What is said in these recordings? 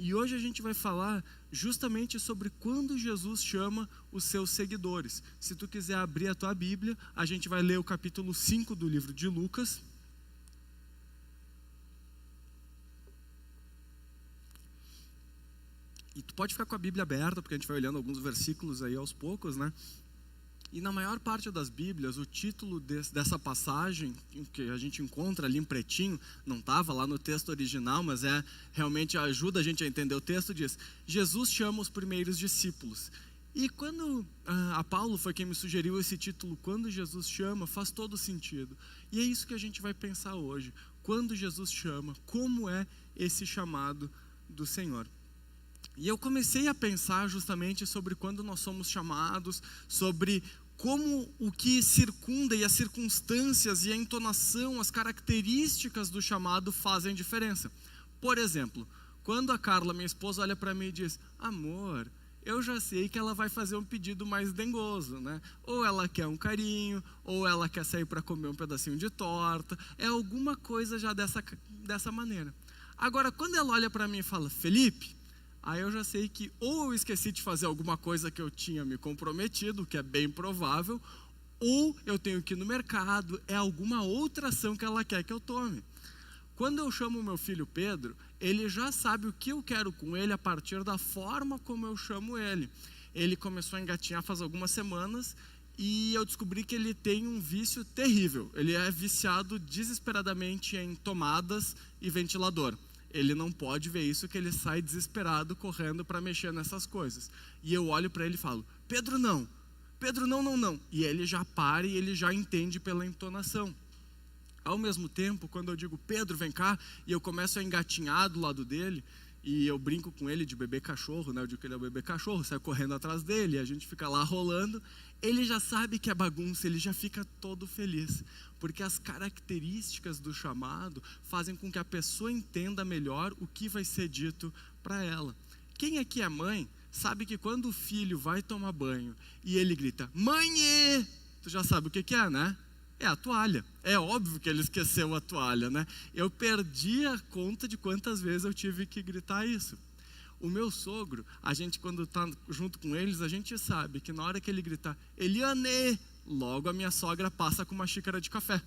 E hoje a gente vai falar justamente sobre quando Jesus chama os seus seguidores. Se tu quiser abrir a tua Bíblia, a gente vai ler o capítulo 5 do livro de Lucas. E tu pode ficar com a Bíblia aberta, porque a gente vai olhando alguns versículos aí aos poucos, né? E na maior parte das Bíblias, o título dessa passagem, que a gente encontra ali em pretinho, não estava lá no texto original, mas realmente ajuda a gente a entender o texto, diz: Jesus chama os primeiros discípulos. E quando a Paulo foi quem me sugeriu esse título, quando Jesus chama, faz todo sentido. E é isso que a gente vai pensar hoje. Quando Jesus chama, como é esse chamado do Senhor? E eu comecei a pensar justamente sobre quando nós somos chamados, sobre como o que circunda e as circunstâncias e a entonação, as características do chamado fazem diferença. Por exemplo, quando a Carla, minha esposa, olha para mim e diz: amor, eu já sei que ela vai fazer um pedido mais dengoso, né? Ou ela quer um carinho, ou ela quer sair para comer um pedacinho de torta, é alguma coisa já dessa maneira. Agora, quando ela olha para mim e fala: Felipe, aí eu já sei que ou eu esqueci de fazer alguma coisa que eu tinha me comprometido, que é bem provável, ou eu tenho que ir no mercado, é alguma outra ação que ela quer que eu tome. Quando eu chamo o meu filho Pedro, ele já sabe o que eu quero com ele a partir da forma como eu chamo ele. Ele começou a engatinhar faz algumas semanas e eu descobri que ele tem um vício terrível. Ele é viciado desesperadamente em tomadas e ventilador. Ele não pode ver isso, que ele sai desesperado correndo para mexer nessas coisas. E eu olho para ele e falo: Pedro, não. Pedro, não, não, não. E ele já para e ele já entende pela entonação. Ao mesmo tempo, quando eu digo: Pedro, vem cá, e eu começo a engatinhar do lado dele, e eu brinco com ele de bebê cachorro, né? Eu digo que ele é o bebê cachorro, saio correndo atrás dele, e a gente fica lá rolando. Ele já sabe que é bagunça, ele já fica todo feliz, porque as características do chamado fazem com que a pessoa entenda melhor o que vai ser dito para ela. Quem aqui é mãe sabe que quando o filho vai tomar banho e ele grita: mãe, tu já sabe o que é, né? É a toalha. É óbvio que ele esqueceu a toalha, né? Eu perdi a conta de quantas vezes eu tive que gritar isso. O meu sogro, a gente quando está junto com eles, a gente sabe que na hora que ele gritar Eliane, logo a minha sogra passa com uma xícara de café.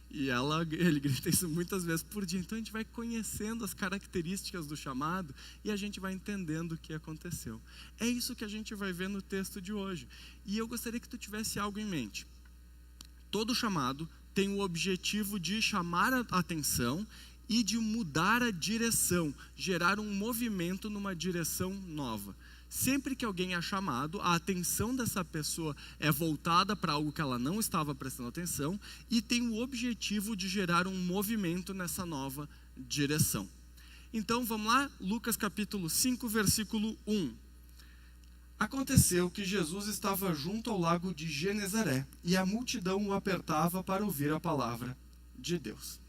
E ele grita isso muitas vezes por dia. Então a gente vai conhecendo as características do chamado e a gente vai entendendo o que aconteceu. É isso que a gente vai ver no texto de hoje. E eu gostaria que tu tivesse algo em mente. Todo chamado tem o objetivo de chamar a atenção e de mudar a direção, gerar um movimento numa direção nova. Sempre que alguém é chamado, a atenção dessa pessoa é voltada para algo que ela não estava prestando atenção e tem o objetivo de gerar um movimento nessa nova direção. Então vamos lá, Lucas capítulo 5, versículo 1. Aconteceu que Jesus estava junto ao lago de Genezaré e a multidão o apertava para ouvir a palavra de Deus.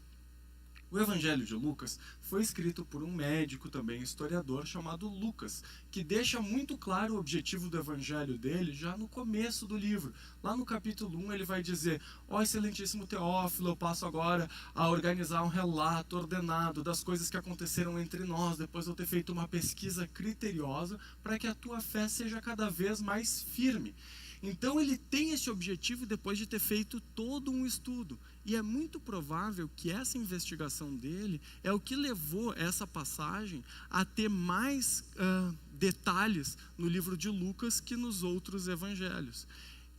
O Evangelho de Lucas foi escrito por um médico, também historiador, chamado Lucas, que deixa muito claro o objetivo do Evangelho dele já no começo do livro. Lá no capítulo 1 ele vai dizer: ó excelentíssimo Teófilo, eu passo agora a organizar um relato ordenado das coisas que aconteceram entre nós, depois de eu ter feito uma pesquisa criteriosa, para que a tua fé seja cada vez mais firme. Então ele tem esse objetivo depois de ter feito todo um estudo. E é muito provável que essa investigação dele é o que levou essa passagem a ter mais detalhes no livro de Lucas que nos outros evangelhos.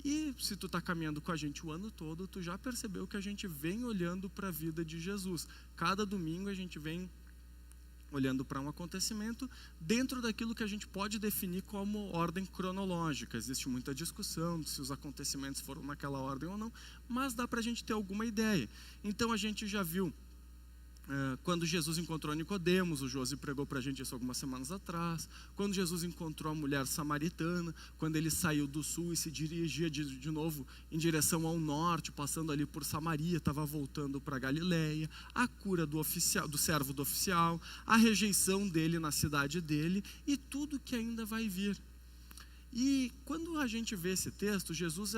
E se tu está caminhando com a gente o ano todo, tu já percebeu que a gente vem olhando para a vida de Jesus. Cada domingo a gente vem olhando para um acontecimento dentro daquilo que a gente pode definir como ordem cronológica. Existe muita discussão se os acontecimentos foram naquela ordem ou não, mas dá para a gente ter alguma ideia. Então a gente já viu quando Jesus encontrou Nicodemos, o Josi pregou para a gente isso algumas semanas atrás. Quando Jesus encontrou a mulher samaritana, quando ele saiu do sul e se dirigia de novo em direção ao norte, passando ali por Samaria, estava voltando para Galileia. A cura do servo do oficial, a rejeição dele na cidade dele e tudo que ainda vai vir. E quando a gente vê esse texto, Jesus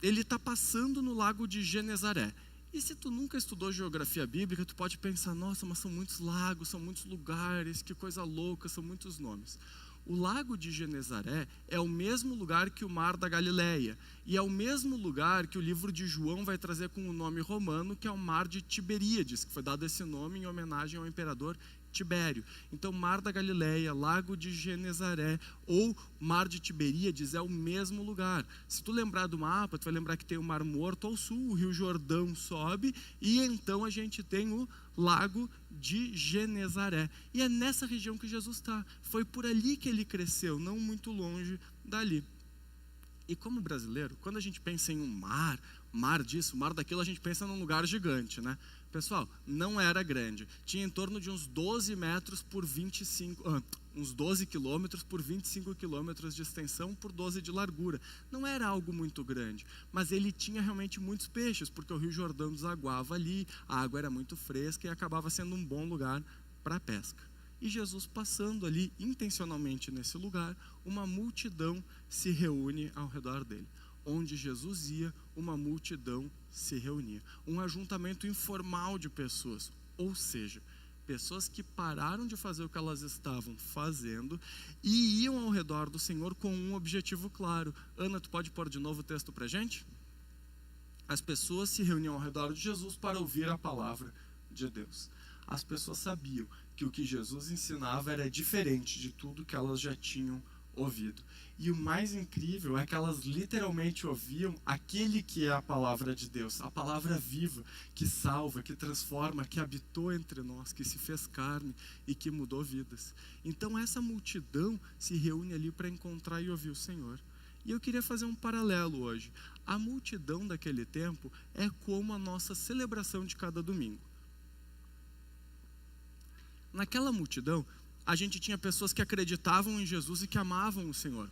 ele está passando no lago de Genezaré. E se tu nunca estudou geografia bíblica, tu pode pensar, nossa, mas são muitos lagos, são muitos lugares, que coisa louca, são muitos nomes. O lago de Genezaré é o mesmo lugar que o mar da Galileia, e é o mesmo lugar que o livro de João vai trazer com o nome romano, que é o mar de Tiberíades, que foi dado esse nome em homenagem ao imperador Tibério. Então, mar da Galileia, lago de Genezaré ou mar de Tiberíades é o mesmo lugar. Se tu lembrar do mapa, tu vai lembrar que tem o Mar Morto ao sul, o Rio Jordão sobe, e então a gente tem o lago de Genezaré. E é nessa região que Jesus está. Foi por ali que ele cresceu, não muito longe dali. E como brasileiro, quando a gente pensa em um mar disso, mar daquilo, a gente pensa num lugar gigante, né? Pessoal, não era grande. Tinha em torno de uns 12 metros por 25, uns 12 quilômetros por 25 quilômetros de extensão por 12 de largura. Não era algo muito grande, mas ele tinha realmente muitos peixes, porque o Rio Jordão desaguava ali, a água era muito fresca e acabava sendo um bom lugar para a pesca. E Jesus passando ali intencionalmente nesse lugar, uma multidão se reúne ao redor dele. Onde Jesus ia, uma multidão se reunia. Um ajuntamento informal de pessoas, ou seja, pessoas que pararam de fazer o que elas estavam fazendo e iam ao redor do Senhor com um objetivo claro. Ana, tu pode pôr de novo o texto para a gente? As pessoas se reuniam ao redor de Jesus para ouvir a palavra de Deus. As pessoas sabiam que o que Jesus ensinava era diferente de tudo que elas já tinham ouvido. E o mais incrível é que elas literalmente ouviam aquele que é a palavra de Deus, a palavra viva, que salva, que transforma, que habitou entre nós, que se fez carne e que mudou vidas. Então essa multidão se reúne ali para encontrar e ouvir o Senhor. E eu queria fazer um paralelo hoje. A multidão daquele tempo é como a nossa celebração de cada domingo. Naquela multidão, a gente tinha pessoas que acreditavam em Jesus e que amavam o Senhor.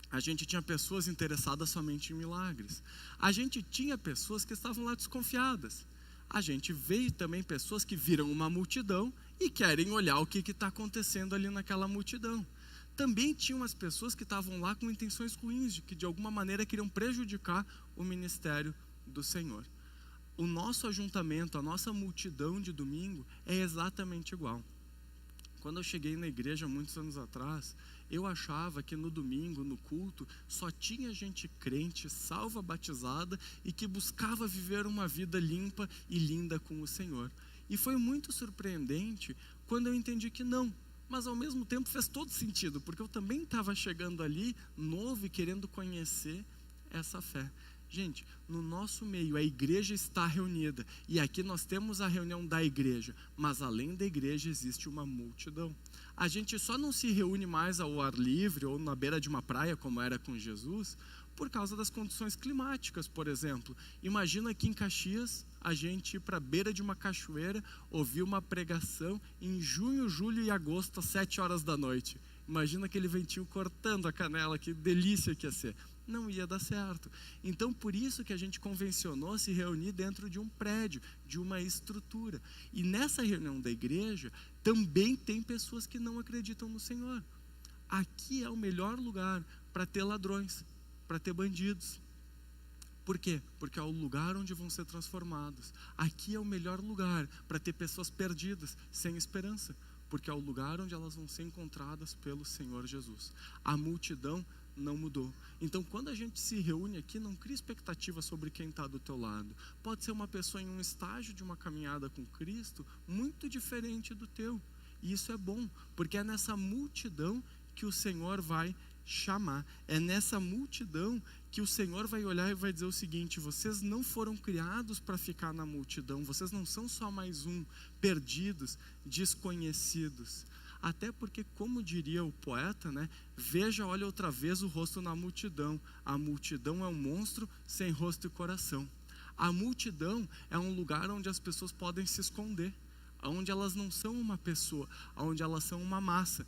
A gente tinha pessoas interessadas somente em milagres. A gente tinha pessoas que estavam lá desconfiadas. A gente vê também pessoas que viram uma multidão e querem olhar o que está acontecendo ali naquela multidão. Também tinha umas pessoas que estavam lá com intenções ruins, de que de alguma maneira queriam prejudicar o ministério do Senhor. O nosso ajuntamento, a nossa multidão de domingo é exatamente igual. Quando eu cheguei na igreja muitos anos atrás, eu achava que no domingo, no culto, só tinha gente crente, salva, batizada e que buscava viver uma vida limpa e linda com o Senhor. E foi muito surpreendente quando eu entendi que não, mas ao mesmo tempo fez todo sentido, porque eu também estava chegando ali, novo e querendo conhecer essa fé. Gente, no nosso meio a igreja está reunida e aqui nós temos a reunião da igreja, mas além da igreja existe uma multidão. A gente só não se reúne mais ao ar livre ou na beira de uma praia como era com Jesus por causa das condições climáticas, por exemplo. Imagina aqui em Caxias a gente ir para a beira de uma cachoeira ouvir uma pregação em junho, julho e agosto às 7 horas da noite. Imagina aquele ventinho cortando a canela, que delícia que ia ser. Não ia dar certo. Então, por isso que a gente convencionou se reunir dentro de um prédio, de uma estrutura. E nessa reunião da igreja, também tem pessoas que não acreditam no Senhor. Aqui é o melhor lugar para ter ladrões, para ter bandidos. Por quê? Porque é o lugar onde vão ser transformados. Aqui é o melhor lugar para ter pessoas perdidas, sem esperança. Porque é o lugar onde elas vão ser encontradas pelo Senhor Jesus. A multidão não mudou. Então, quando a gente se reúne aqui, não cria expectativa sobre quem está do teu lado. Pode ser uma pessoa em um estágio de uma caminhada com Cristo muito diferente do teu. E isso é bom, porque é nessa multidão que o Senhor vai chamar. É nessa multidão que o Senhor vai olhar e vai dizer o seguinte: vocês não foram criados para ficar na multidão, vocês não são só mais um, perdidos, desconhecidos. Até porque, como diria o poeta, né? Veja, olha outra vez o rosto na multidão. A multidão é um monstro sem rosto e coração. A multidão é um lugar onde as pessoas podem se esconder, onde elas não são uma pessoa, onde elas são uma massa.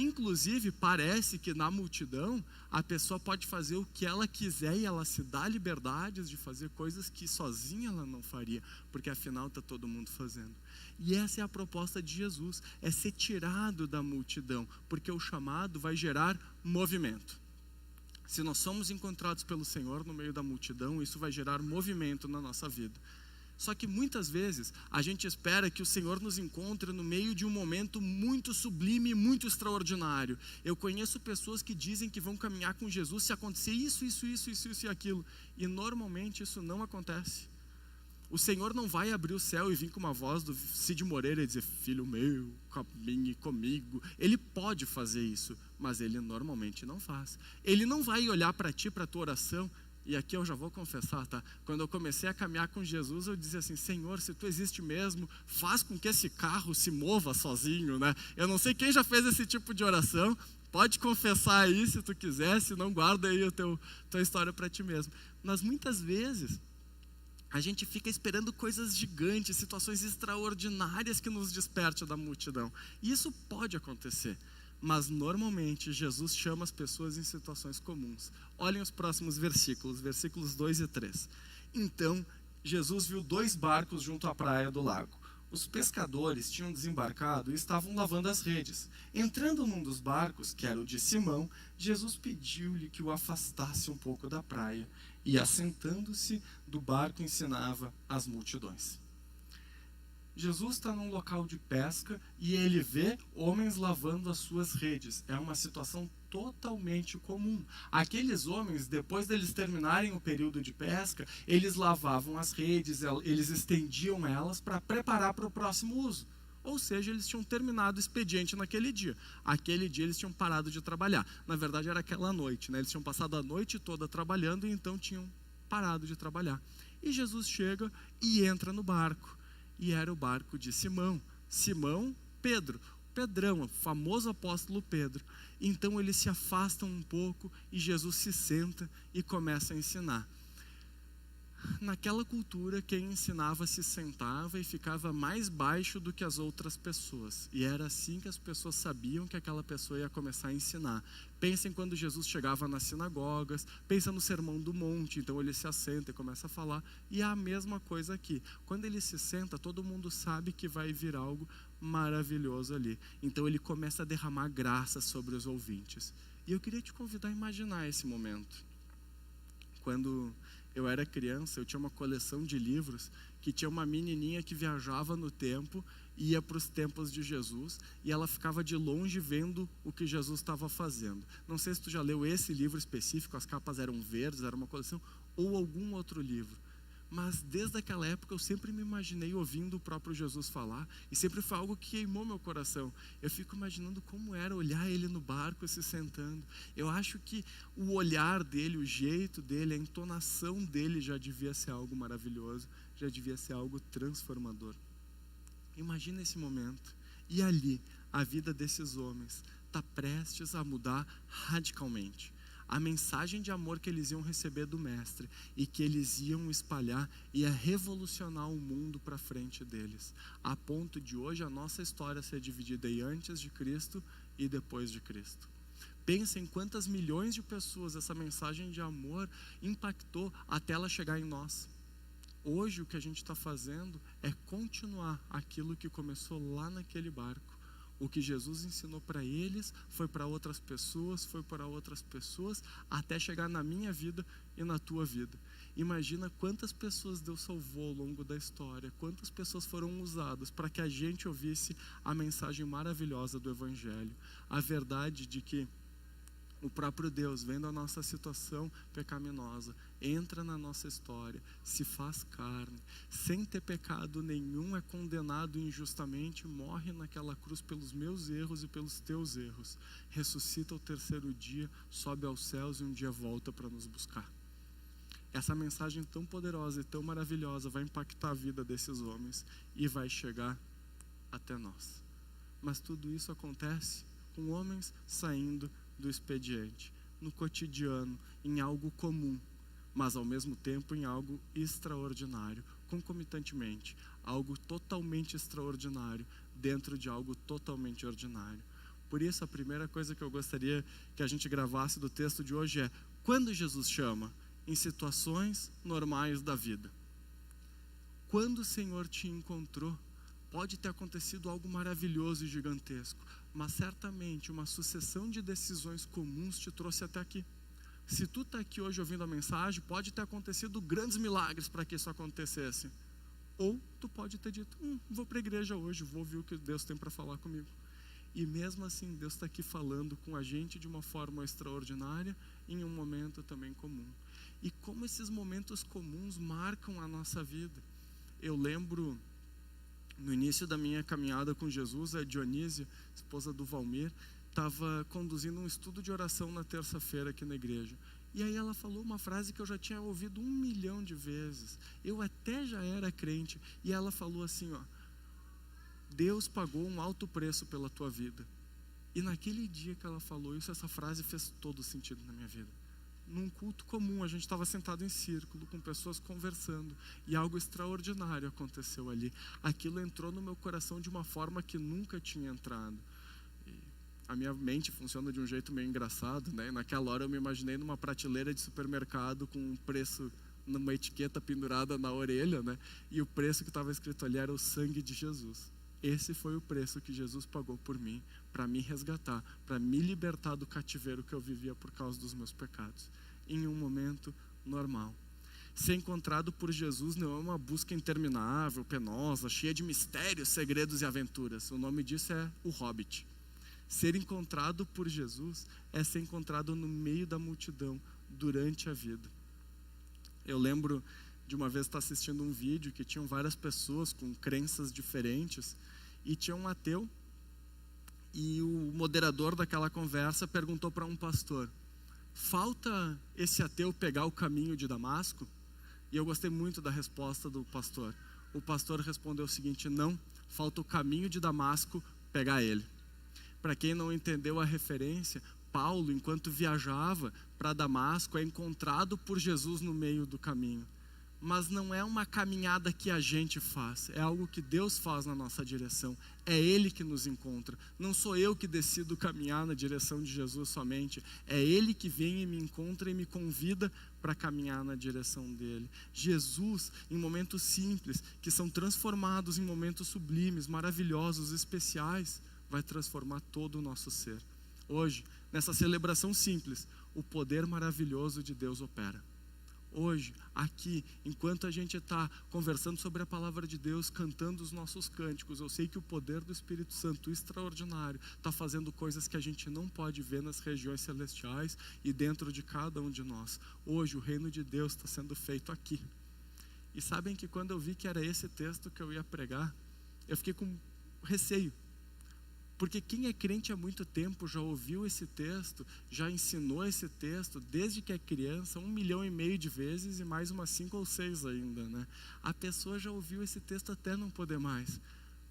Inclusive, parece que na multidão a pessoa pode fazer o que ela quiser e ela se dá liberdades de fazer coisas que sozinha ela não faria, porque afinal está todo mundo fazendo. E essa é a proposta de Jesus, é ser tirado da multidão, porque o chamado vai gerar movimento. Se nós somos encontrados pelo Senhor no meio da multidão, isso vai gerar movimento na nossa vida. Só que muitas vezes a gente espera que o Senhor nos encontre no meio de um momento muito sublime, muito extraordinário. Eu conheço pessoas que dizem que vão caminhar com Jesus se acontecer isso e aquilo. E normalmente isso não acontece. O Senhor não vai abrir o céu e vir com uma voz do Cid Moreira e dizer: filho meu, caminhe comigo. Ele pode fazer isso, mas ele normalmente não faz. Ele não vai olhar para ti, para a tua oração. E aqui eu já vou confessar, tá? Quando eu comecei a caminhar com Jesus, eu dizia assim: Senhor, se tu existe mesmo, faz com que esse carro se mova sozinho, né? Eu não sei quem já fez esse tipo de oração. Pode confessar aí se tu quiser, se não, guarda aí tua história para ti mesmo. Mas muitas vezes a gente fica esperando coisas gigantes, situações extraordinárias que nos despertem da multidão. E isso pode acontecer, mas normalmente Jesus chama as pessoas em situações comuns. Olhem os próximos versículos, versículos 2 e 3. Então, Jesus viu 2 barcos junto à praia do lago. Os pescadores tinham desembarcado e estavam lavando as redes. Entrando num dos barcos, que era o de Simão, Jesus pediu-lhe que o afastasse um pouco da praia. E assentando-se do barco ensinava as multidões. Jesus está num local de pesca e ele vê homens lavando as suas redes. É uma situação totalmente comum. Aqueles homens, depois deles terminarem o período de pesca, eles lavavam as redes, eles estendiam elas para preparar para o próximo uso. Ou seja, eles tinham terminado o expediente naquele dia. Aquele dia eles tinham parado de trabalhar. Na verdade era aquela noite, né? Eles tinham passado a noite toda trabalhando e então tinham parado de trabalhar. E Jesus chega e entra no barco. E era o barco de Simão. Simão, Pedro. Pedrão, o famoso apóstolo Pedro. Então eles se afastam um pouco e Jesus se senta e começa a ensinar. Naquela cultura, quem ensinava se sentava e ficava mais baixo do que as outras pessoas. E era assim que as pessoas sabiam que aquela pessoa ia começar a ensinar. Pensem quando Jesus chegava nas sinagogas, pensa no Sermão do Monte, então ele se assenta e começa a falar. E é a mesma coisa aqui. Quando ele se senta, todo mundo sabe que vai vir algo maravilhoso ali. Então ele começa a derramar graça sobre os ouvintes. E eu queria te convidar a imaginar esse momento. Quando eu era criança, eu tinha uma coleção de livros que tinha uma menininha que viajava no tempo, ia para os tempos de Jesus e ela ficava de longe vendo o que Jesus estava fazendo. Não sei se tu já leu esse livro específico, as capas eram verdes, era uma coleção, ou algum outro livro. Mas desde aquela época eu sempre me imaginei ouvindo o próprio Jesus falar e sempre foi algo que queimou meu coração. Eu fico imaginando como era olhar ele no barco se sentando. Eu acho que o olhar dele, o jeito dele, a entonação dele já devia ser algo maravilhoso, já devia ser algo transformador. Imagina esse momento. E ali, a vida desses homens está prestes a mudar radicalmente. A mensagem de amor que eles iam receber do Mestre e que eles iam espalhar ia revolucionar o mundo para frente deles, a ponto de hoje a nossa história ser dividida em antes de Cristo e depois de Cristo. Pensem quantas milhões de pessoas essa mensagem de amor impactou até ela chegar em nós. Hoje o que a gente está fazendo é continuar aquilo que começou lá naquele barco. O que Jesus ensinou para eles foi para outras pessoas, até chegar na minha vida e na tua vida. Imagina quantas pessoas Deus salvou ao longo da história, quantas pessoas foram usadas para que a gente ouvisse a mensagem maravilhosa do Evangelho. A verdade de que o próprio Deus, vendo a nossa situação pecaminosa, entra na nossa história, se faz carne, sem ter pecado nenhum, é condenado injustamente, morre naquela cruz pelos meus erros e pelos teus erros, ressuscita ao 3º dia, sobe aos céus e um dia volta para nos buscar. Essa mensagem tão poderosa e tão maravilhosa vai impactar a vida desses homens e vai chegar até nós. Mas tudo isso acontece com homens saindo do expediente, no cotidiano, em algo comum, mas ao mesmo tempo em algo extraordinário, concomitantemente, algo totalmente extraordinário dentro de algo totalmente ordinário. Por isso a primeira coisa que eu gostaria que a gente gravasse do texto de hoje é: quando Jesus chama? Em situações normais da vida. Quando o Senhor te encontrou, pode ter acontecido algo maravilhoso e gigantesco, mas certamente uma sucessão de decisões comuns te trouxe até aqui. Se tu está aqui hoje ouvindo a mensagem, pode ter acontecido grandes milagres para que isso acontecesse. Ou tu pode ter dito, vou para a igreja hoje, vou ouvir o que Deus tem para falar comigo. E mesmo assim, Deus está aqui falando com a gente de uma forma extraordinária, em um momento também comum. E como esses momentos comuns marcam a nossa vida. Eu lembro, no início da minha caminhada com Jesus, a Dionísia, esposa do Valmir, estava conduzindo um estudo de oração na terça-feira aqui na igreja. E aí ela falou uma frase que eu já tinha ouvido 1 milhão de vezes. Eu até já era crente. E ela falou assim, Deus pagou um alto preço pela tua vida. E naquele dia que ela falou isso, essa frase fez todo sentido na minha vida. Num culto comum, a gente estava sentado em círculo, com pessoas conversando, e algo extraordinário aconteceu ali. Aquilo entrou no meu coração de uma forma que nunca tinha entrado. E a minha mente funciona de um jeito meio engraçado, né? Naquela hora eu me imaginei numa prateleira de supermercado com um preço, numa etiqueta pendurada na orelha, né? E o preço que estava escrito ali era o sangue de Jesus. Esse foi o preço que Jesus pagou por mim, para me resgatar, para me libertar do cativeiro que eu vivia por causa dos meus pecados, em um momento normal. Ser encontrado por Jesus não é uma busca interminável, penosa, cheia de mistérios, segredos e aventuras. O nome disso é o Hobbit. Ser encontrado por Jesus é ser encontrado no meio da multidão, durante a vida. Eu lembro de uma vez estar assistindo um vídeo que tinham várias pessoas com crenças diferentes, e tinha um ateu, e o moderador daquela conversa perguntou para um pastor, falta esse ateu pegar o caminho de Damasco? E eu gostei muito da resposta do pastor. O pastor respondeu o seguinte, não, falta o caminho de Damasco pegar ele. Para quem não entendeu a referência, Paulo, enquanto viajava para Damasco, é encontrado por Jesus no meio do caminho. Mas não é uma caminhada que a gente faz, é algo que Deus faz na nossa direção, é Ele que nos encontra. Não sou eu que decido caminhar na direção de Jesus somente, é Ele que vem e me encontra e me convida para caminhar na direção dele. Jesus, em momentos simples, que são transformados em momentos sublimes, maravilhosos, especiais, vai transformar todo o nosso ser. Hoje, nessa celebração simples, o poder maravilhoso de Deus opera. Hoje, aqui, enquanto a gente está conversando sobre a palavra de Deus, cantando os nossos cânticos, eu sei que o poder do Espírito Santo extraordinário está fazendo coisas que a gente não pode ver nas regiões celestiais e dentro de cada um de nós. Hoje o reino de Deus está sendo feito aqui. E sabem que quando eu vi que era esse texto que eu ia pregar, eu fiquei com receio. Porque quem é crente há muito tempo já ouviu esse texto, já ensinou esse texto desde que é criança, 1,5 milhão de vezes e mais umas 5 ou 6 ainda, né? A pessoa já ouviu esse texto até não poder mais.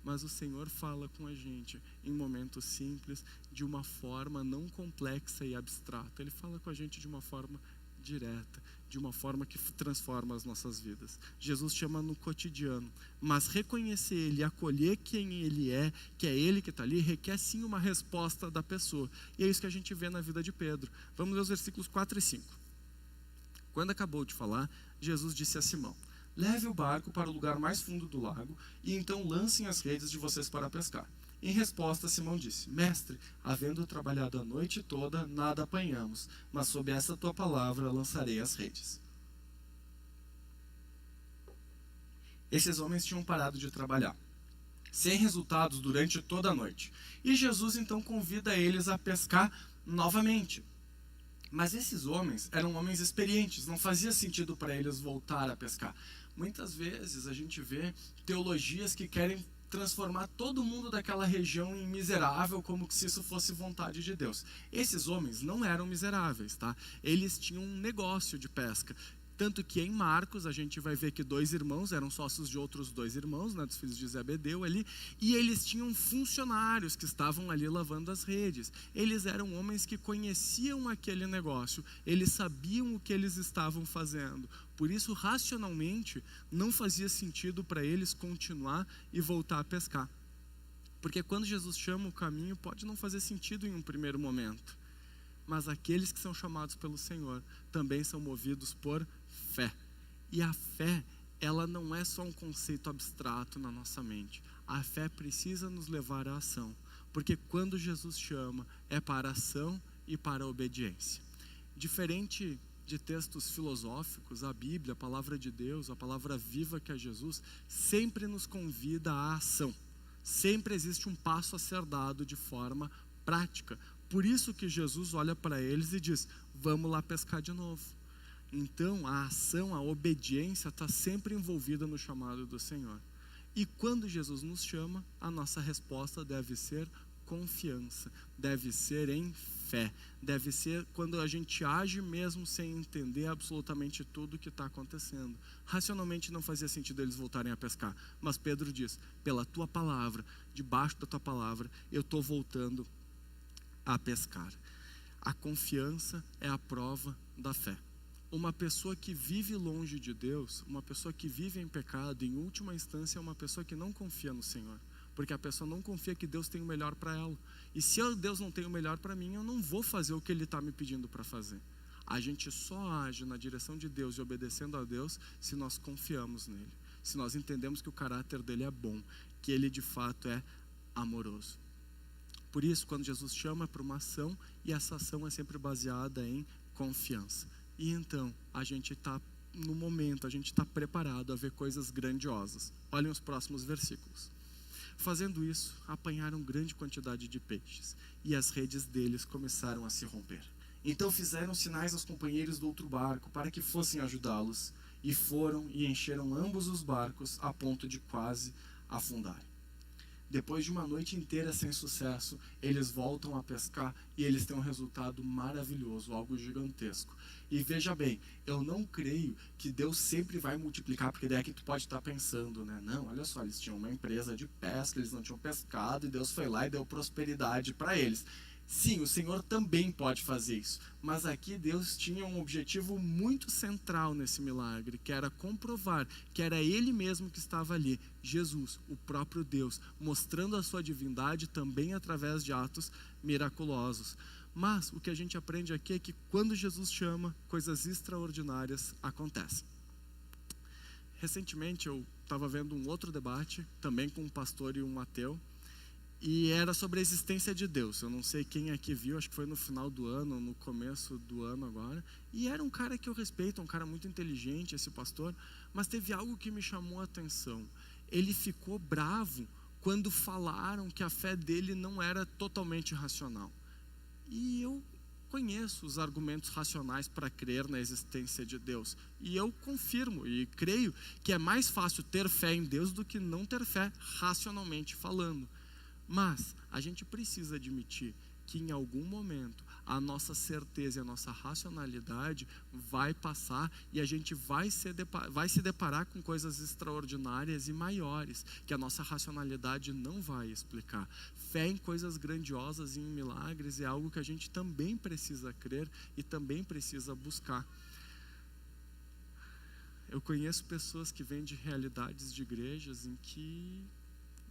Mas o Senhor fala com a gente em momentos simples, de uma forma não complexa e abstrata. Ele fala com a gente de uma forma direta, de uma forma que transforma as nossas vidas. Jesus chama no cotidiano, mas reconhecer Ele, acolher quem Ele é, que é Ele que está ali, requer sim uma resposta da pessoa. E é isso que a gente vê na vida de Pedro. Vamos ler os versículos 4 e 5. Quando acabou de falar, Jesus disse a Simão, leve o barco para o lugar mais fundo do lago e então lancem as redes de vocês para pescar. Em resposta, Simão disse, mestre, havendo trabalhado a noite toda, nada apanhamos, mas sob essa tua palavra lançarei as redes. Esses homens tinham parado de trabalhar, sem resultados durante toda a noite. E Jesus então convida eles a pescar novamente. Mas esses homens eram homens experientes, não fazia sentido para eles voltar a pescar. Muitas vezes a gente vê teologias que querem transformar todo mundo daquela região em miserável, como se isso fosse vontade de Deus. Esses homens não eram miseráveis, tá? Eles tinham um negócio de pesca. Tanto que em Marcos a gente vai ver que 2 irmãos eram sócios de outros 2 irmãos, né, dos filhos de Zebedeu ali, e eles tinham funcionários que estavam ali lavando as redes. Eles eram homens que conheciam aquele negócio, eles sabiam o que eles estavam fazendo. Por isso, racionalmente, não fazia sentido para eles continuar e voltar a pescar. Porque quando Jesus chama o caminho, pode não fazer sentido em um primeiro momento. Mas aqueles que são chamados pelo Senhor também são movidos por fé. E a fé, ela não é só um conceito abstrato na nossa mente. A fé precisa nos levar à ação. Porque quando Jesus chama, é para a ação e para a obediência. Diferente de textos filosóficos, a Bíblia, a palavra de Deus, a palavra viva que é Jesus, sempre nos convida à ação. Sempre existe um passo a ser dado de forma prática. Por isso que Jesus olha para eles e diz: vamos lá pescar de novo. Então a ação, a obediência está sempre envolvida no chamado do Senhor. E quando Jesus nos chama, a nossa resposta deve ser confiança, deve ser em fé, deve ser quando a gente age mesmo sem entender absolutamente tudo o que está acontecendo. Racionalmente não fazia sentido eles voltarem a pescar, mas Pedro diz: pela tua palavra, debaixo da tua palavra, eu estou voltando a pescar. A confiança é a prova da fé. Uma pessoa que vive longe de Deus, uma pessoa que vive em pecado, em última instância é uma pessoa que não confia no Senhor, porque a pessoa não confia que Deus tem o melhor para ela. E se Deus não tem o melhor para mim, eu não vou fazer o que Ele está me pedindo para fazer. A gente só age na direção de Deus e obedecendo a Deus se nós confiamos nele, se nós entendemos que o caráter dele é bom, que ele de fato é amoroso. Por isso, quando Jesus chama para uma ação, e essa ação é sempre baseada em confiança. E então, a gente está no momento, a gente está preparado a ver coisas grandiosas. Olhem os próximos versículos. Fazendo isso, apanharam grande quantidade de peixes, e as redes deles começaram a se romper. Então fizeram sinais aos companheiros do outro barco para que fossem ajudá-los, e foram e encheram ambos os barcos a ponto de quase afundarem. Depois de uma noite inteira sem sucesso, eles voltam a pescar e eles têm um resultado maravilhoso, algo gigantesco. E veja bem, eu não creio que Deus sempre vai multiplicar, porque daí é que tu pode estar pensando, né? Não, olha só, eles tinham uma empresa de pesca, eles não tinham pescado e Deus foi lá e deu prosperidade para eles. Sim, o Senhor também pode fazer isso, mas aqui Deus tinha um objetivo muito central nesse milagre, que era comprovar que era Ele mesmo que estava ali, Jesus, o próprio Deus, mostrando a sua divindade também através de atos miraculosos. Mas o que a gente aprende aqui é que quando Jesus chama, coisas extraordinárias acontecem. Recentemente eu estava vendo um outro debate, também com um pastor e um ateu, e era sobre a existência de Deus. Eu não sei quem aqui viu, acho que foi no final do ano, no começo do ano agora. E era um cara que eu respeito, um cara muito inteligente, esse pastor. Mas teve algo que me chamou a atenção. Ele ficou bravo quando falaram que a fé dele não era totalmente racional. E eu conheço os argumentos racionais para crer na existência de Deus. E eu confirmo e creio que é mais fácil ter fé em Deus do que não ter fé racionalmente falando. Mas a gente precisa admitir que em algum momento a nossa certeza e a nossa racionalidade vai passar e a gente vai se deparar com coisas extraordinárias e maiores que a nossa racionalidade não vai explicar. Fé em coisas grandiosas e em milagres é algo que a gente também precisa crer e também precisa buscar. Eu conheço pessoas que vêm de realidades de igrejas em que,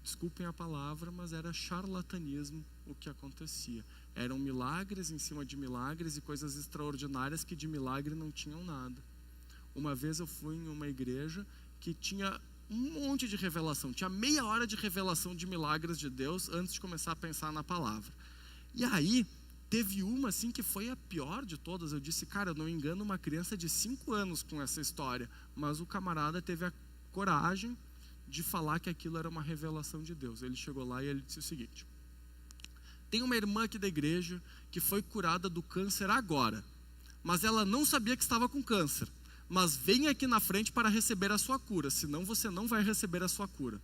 desculpem a palavra, mas era charlatanismo o que acontecia. Eram milagres em cima de milagres e coisas extraordinárias que de milagre não tinham nada. Uma vez eu fui em uma igreja que tinha um monte de revelação, tinha meia hora de revelação de milagres de Deus antes de começar a pensar na palavra. E aí, teve uma assim que foi a pior de todas. Eu disse: cara, eu não engano uma criança de 5 anos com essa história. Mas o camarada teve a coragem de falar que aquilo era uma revelação de Deus. Ele chegou lá e ele disse o seguinte: tem uma irmã aqui da igreja que foi curada do câncer agora, mas ela não sabia que estava com câncer, mas vem aqui na frente para receber a sua cura, senão você não vai receber a sua cura.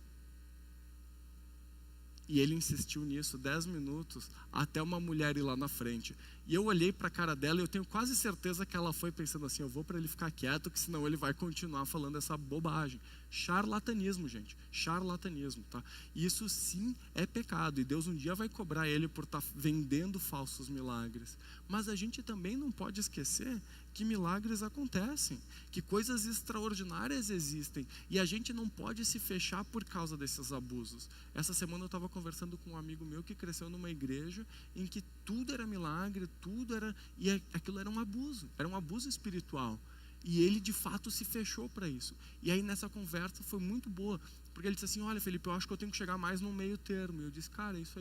E ele insistiu nisso 10 minutos, até uma mulher ir lá na frente. E eu olhei para a cara dela e eu tenho quase certeza que ela foi pensando assim: eu vou para ele ficar quieto, que senão ele vai continuar falando essa bobagem. Charlatanismo, gente, charlatanismo, tá? E isso sim é pecado, e Deus um dia vai cobrar ele por estar vendendo falsos milagres. Mas a gente também não pode esquecer que milagres acontecem, que coisas extraordinárias existem, e a gente não pode se fechar por causa desses abusos. Essa semana eu estava conversando com um amigo meu que cresceu numa igreja em que tudo era milagre, tudo era, e aquilo era um abuso espiritual. E ele de fato se fechou para isso. E aí nessa conversa foi muito boa, porque ele disse assim: olha, Felipe, eu acho que eu tenho que chegar mais no meio termo. E eu disse: cara, é isso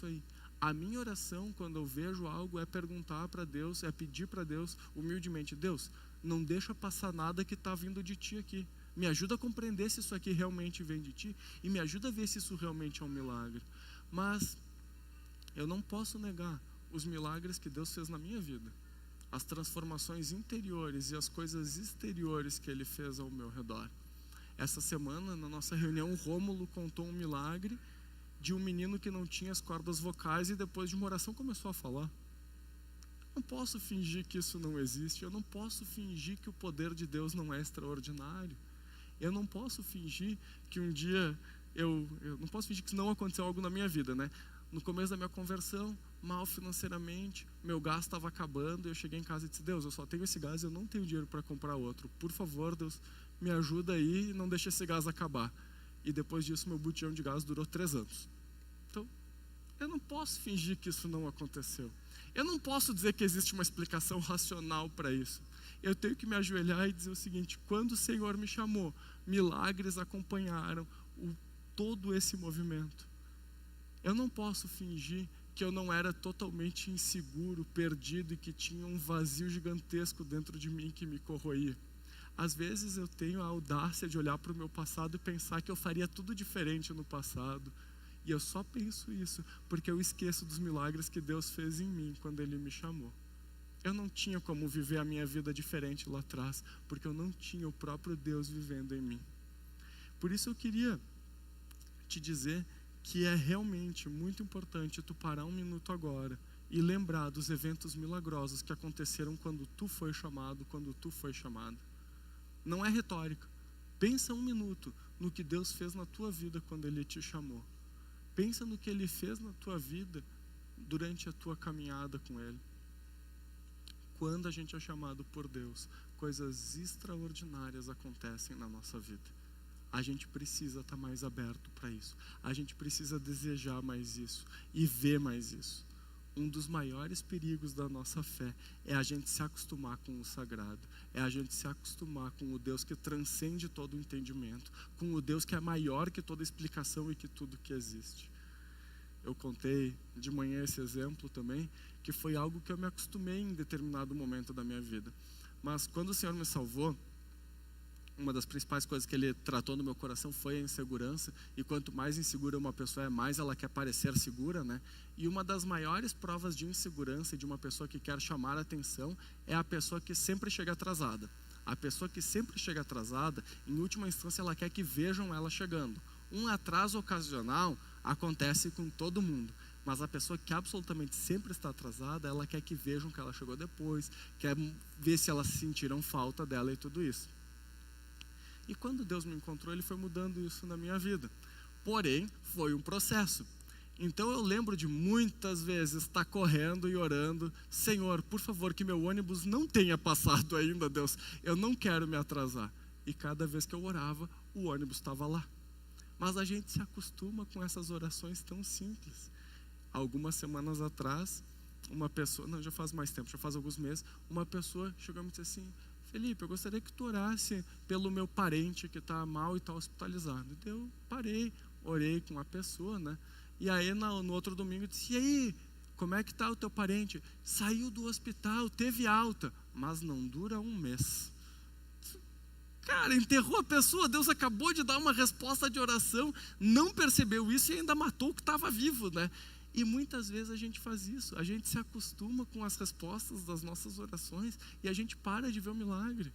aí. A minha oração, quando eu vejo algo, é perguntar para Deus, é pedir para Deus humildemente: Deus, não deixa passar nada que está vindo de Ti aqui. Me ajuda a compreender se isso aqui realmente vem de Ti e me ajuda a ver se isso realmente é um milagre. Mas eu não posso negar os milagres que Deus fez na minha vida, as transformações interiores e as coisas exteriores que Ele fez ao meu redor. Essa semana, na nossa reunião, o Rômulo contou um milagre de um menino que não tinha as cordas vocais e depois de uma oração começou a falar. Eu não posso fingir que isso não existe, eu não posso fingir que o poder de Deus não é extraordinário. Eu não posso fingir que um dia, eu não posso fingir que não aconteceu algo na minha vida, né? No começo da minha conversão, mal financeiramente, meu gás estava acabando, eu cheguei em casa e disse: Deus, eu só tenho esse gás, eu não tenho dinheiro para comprar outro. Por favor, Deus, me ajuda aí e não deixe esse gás acabar. E depois disso, meu botijão de gás durou 3 anos. Então, eu não posso fingir que isso não aconteceu. Eu não posso dizer que existe uma explicação racional para isso. Eu tenho que me ajoelhar e dizer o seguinte: quando o Senhor me chamou, milagres acompanharam todo esse movimento. Eu não posso fingir que eu não era totalmente inseguro, perdido e que tinha um vazio gigantesco dentro de mim que me corroía. Às vezes eu tenho a audácia de olhar para o meu passado e pensar que eu faria tudo diferente no passado. E eu só penso isso porque eu esqueço dos milagres que Deus fez em mim quando Ele me chamou. Eu não tinha como viver a minha vida diferente lá atrás, porque eu não tinha o próprio Deus vivendo em mim. Por isso eu queria te dizer que é realmente muito importante tu parar um minuto agora e lembrar dos eventos milagrosos que aconteceram quando tu foi chamado, quando tu foi chamada. Não é retórica. Pensa um minuto no que Deus fez na tua vida quando Ele te chamou. Pensa no que Ele fez na tua vida durante a tua caminhada com Ele. Quando a gente é chamado por Deus, coisas extraordinárias acontecem na nossa vida. A gente precisa estar mais aberto para isso. A gente precisa desejar mais isso e ver mais isso. Um dos maiores perigos da nossa fé é a gente se acostumar com o sagrado. É a gente se acostumar com o Deus que transcende todo o entendimento. Com o Deus que é maior que toda explicação e que tudo que existe. Eu contei de manhã esse exemplo também, que foi algo que eu me acostumei em determinado momento da minha vida. Mas quando o Senhor me salvou, uma das principais coisas que Ele tratou no meu coração foi a insegurança. E quanto mais insegura uma pessoa é, mais ela quer parecer segura, né? E uma das maiores provas de insegurança de uma pessoa que quer chamar a atenção é a pessoa que sempre chega atrasada. A pessoa que sempre chega atrasada, em última instância, ela quer que vejam ela chegando. Um atraso ocasional acontece com todo mundo. Mas a pessoa que absolutamente sempre está atrasada, ela quer que vejam que ela chegou depois, quer ver se elas sentiram falta dela e tudo isso. E quando Deus me encontrou, Ele foi mudando isso na minha vida. Porém, foi um processo. Então eu lembro de muitas vezes estar correndo e orando: Senhor, por favor, que meu ônibus não tenha passado ainda, Deus. Eu não quero me atrasar. E cada vez que eu orava, o ônibus estava lá. Mas a gente se acostuma com essas orações tão simples. Algumas semanas atrás, uma pessoa, não, já faz mais tempo, já faz alguns meses, uma pessoa chegou e me disse assim: Felipe, eu gostaria que tu orasse pelo meu parente que está mal e está hospitalizado. Então eu parei, orei com a pessoa, né? E aí no outro domingo eu disse: e aí, como é que está o teu parente? Saiu do hospital, teve alta, mas não dura um mês. Cara, enterrou a pessoa, Deus acabou de dar uma resposta de oração, não percebeu isso e ainda matou o que estava vivo, né? E muitas vezes a gente faz isso, a gente se acostuma com as respostas das nossas orações e a gente para de ver o milagre.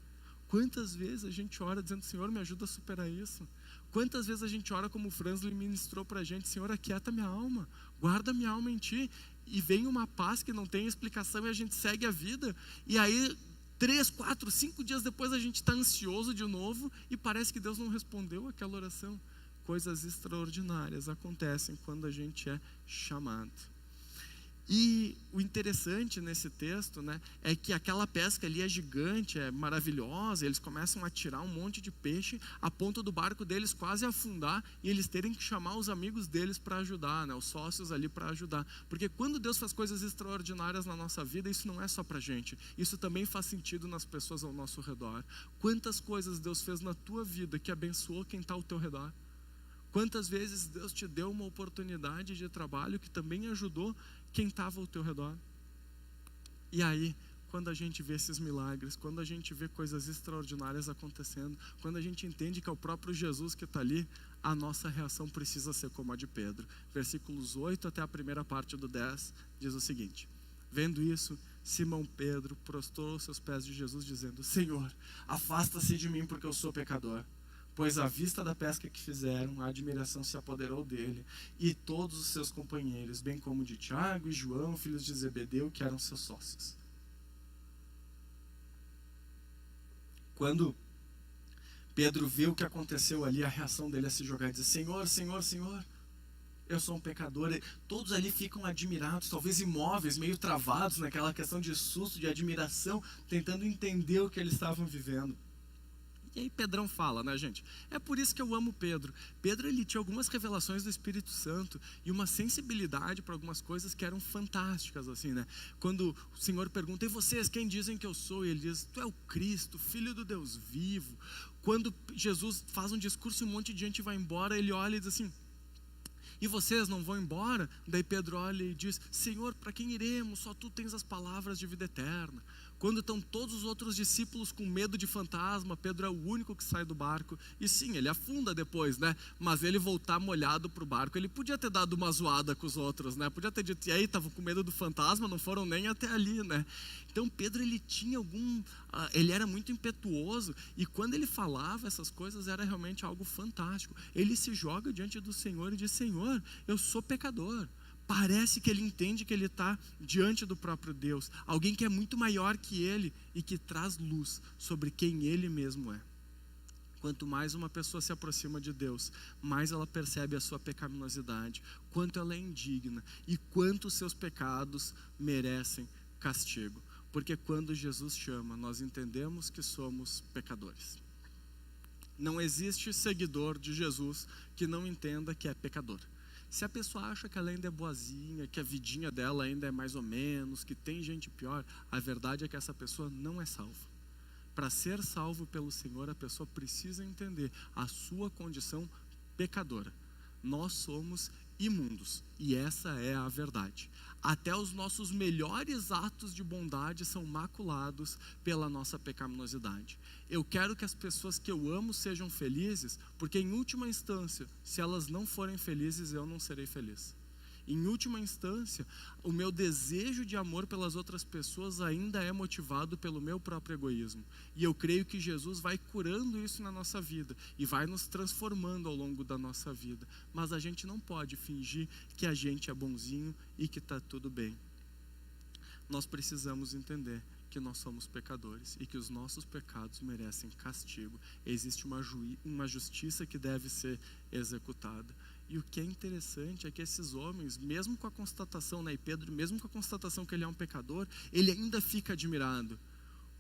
Quantas vezes a gente ora dizendo: Senhor, me ajuda a superar isso? Quantas vezes a gente ora como o Fransley ministrou para a gente: Senhor, aquieta minha alma, guarda minha alma em Ti. E vem uma paz que não tem explicação e a gente segue a vida. E aí 3, 4, 5 dias depois a gente está ansioso de novo e parece que Deus não respondeu aquela oração. Coisas extraordinárias acontecem quando a gente é chamado. E o interessante nesse texto, né, é que aquela pesca ali é gigante, é maravilhosa. Eles começam a tirar um monte de peixe a ponto do barco deles quase afundar e eles terem que chamar os amigos deles para ajudar, né, os sócios ali para ajudar. Porque quando Deus faz coisas extraordinárias na nossa vida, isso não é só para a gente, isso também faz sentido nas pessoas ao nosso redor. Quantas coisas Deus fez na tua vida que abençoou quem está ao teu redor? Quantas vezes Deus te deu uma oportunidade de trabalho que também ajudou quem estava ao teu redor? E aí, quando a gente vê esses milagres, quando a gente vê coisas extraordinárias acontecendo, quando a gente entende que é o próprio Jesus que está ali, a nossa reação precisa ser como a de Pedro. Versículos 8 até a primeira parte do 10 diz o seguinte: vendo isso, Simão Pedro prostrou aos seus pés de Jesus, dizendo: Senhor, afasta-se de mim, porque eu sou pecador. Pois à vista da pesca que fizeram, a admiração se apoderou dele e todos os seus companheiros, bem como de Tiago e João, filhos de Zebedeu, que eram seus sócios. Quando Pedro vê o que aconteceu ali, a reação dele é se jogar e dizer: Senhor, Senhor, Senhor, eu sou um pecador. E todos ali ficam admirados, talvez imóveis, meio travados naquela questão de susto, de admiração, tentando entender o que eles estavam vivendo. E aí Pedrão fala, né, gente? É por isso que eu amo Pedro. Pedro, ele tinha algumas revelações do Espírito Santo e uma sensibilidade para algumas coisas que eram fantásticas, assim, né? Quando o Senhor pergunta: e vocês, quem dizem que eu sou? E ele diz: tu é o Cristo, Filho do Deus vivo. Quando Jesus faz um discurso e um monte de gente vai embora, ele olha e diz assim: e vocês não vão embora? Daí Pedro olha e diz: Senhor, para quem iremos? Só tu tens as palavras de vida eterna. Quando estão todos os outros discípulos com medo de fantasma, Pedro é o único que sai do barco. E sim, ele afunda depois, né? Mas ele voltar molhado para o barco, ele podia ter dado uma zoada com os outros, né? Podia ter dito: e aí, estavam com medo do fantasma, não foram nem até ali, né? Então Pedro, ele tinha ele era muito impetuoso, e quando ele falava essas coisas era realmente algo fantástico. Ele se joga diante do Senhor e diz: Senhor, eu sou pecador. Parece que ele entende que ele está diante do próprio Deus, alguém que é muito maior que ele e que traz luz sobre quem ele mesmo é. Quanto mais uma pessoa se aproxima de Deus, mais ela percebe a sua pecaminosidade, quanto ela é indigna e quanto os seus pecados merecem castigo. Porque quando Jesus chama, nós entendemos que somos pecadores. Não existe seguidor de Jesus que não entenda que é pecador. Se a pessoa acha que ela ainda é boazinha, que a vidinha dela ainda é mais ou menos, que tem gente pior, a verdade é que essa pessoa não é salva. Para ser salvo pelo Senhor, a pessoa precisa entender a sua condição pecadora. Nós somos imundos, e essa é a verdade. Até os nossos melhores atos de bondade são maculados pela nossa pecaminosidade. Eu quero que as pessoas que eu amo sejam felizes, porque em última instância, se elas não forem felizes, eu não serei feliz. Em última instância, o meu desejo de amor pelas outras pessoas ainda é motivado pelo meu próprio egoísmo. E eu creio que Jesus vai curando isso na nossa vida e vai nos transformando ao longo da nossa vida. Mas a gente não pode fingir que a gente é bonzinho e que está tudo bem. Nós precisamos entender que nós somos pecadores e que os nossos pecados merecem castigo. Existe uma justiça que deve ser executada. E o que é interessante é que esses homens, mesmo com a constatação, né, e Pedro, mesmo com a constatação que ele é um pecador, ele ainda fica admirado.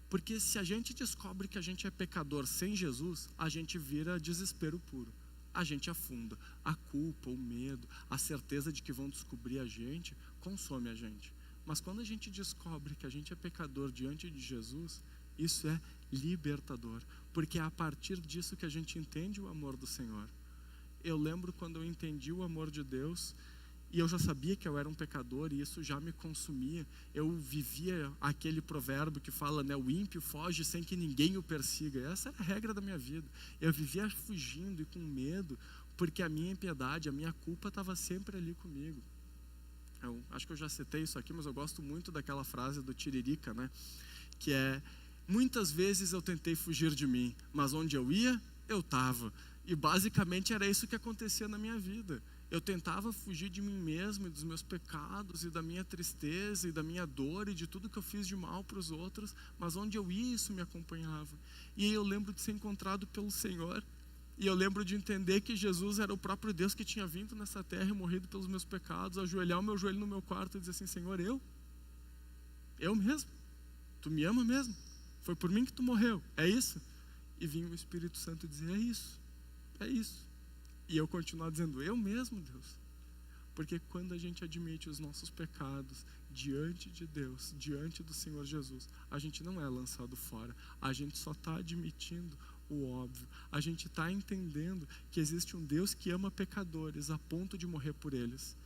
Porque se a gente descobre que a gente é pecador sem Jesus, a gente vira desespero puro. A gente afunda. A culpa, o medo, a certeza de que vão descobrir a gente, consome a gente. Mas quando a gente descobre que a gente é pecador diante de Jesus, isso é libertador. Porque é a partir disso que a gente entende o amor do Senhor. Eu lembro quando eu entendi o amor de Deus, e eu já sabia que eu era um pecador, e isso já me consumia. Eu vivia aquele provérbio que fala, né, o ímpio foge sem que ninguém o persiga. Essa era a regra da minha vida. Eu vivia fugindo e com medo, porque a minha impiedade, a minha culpa estava sempre ali comigo. Eu acho que eu já citei isso aqui, mas eu gosto muito daquela frase do Tiririca, né, que é: muitas vezes eu tentei fugir de mim, mas onde eu ia, eu estava. E basicamente era isso que acontecia na minha vida. Eu tentava fugir de mim mesmo e dos meus pecados e da minha tristeza e da minha dor e de tudo que eu fiz de mal para os outros, mas onde eu ia, isso me acompanhava. E aí eu lembro de ser encontrado pelo Senhor, e eu lembro de entender que Jesus era o próprio Deus que tinha vindo nessa terra e morrido pelos meus pecados, ajoelhar o meu joelho no meu quarto e dizer assim: Senhor, eu mesmo, tu me ama mesmo? Foi por mim que tu morreu, é isso? E vinha o Espírito Santo dizer: é isso. É isso. E eu continuar dizendo: eu mesmo, Deus. Porque quando a gente admite os nossos pecados diante de Deus, diante do Senhor Jesus, a gente não é lançado fora. A gente só está admitindo o óbvio. A gente está entendendo que existe um Deus que ama pecadores a ponto de morrer por eles.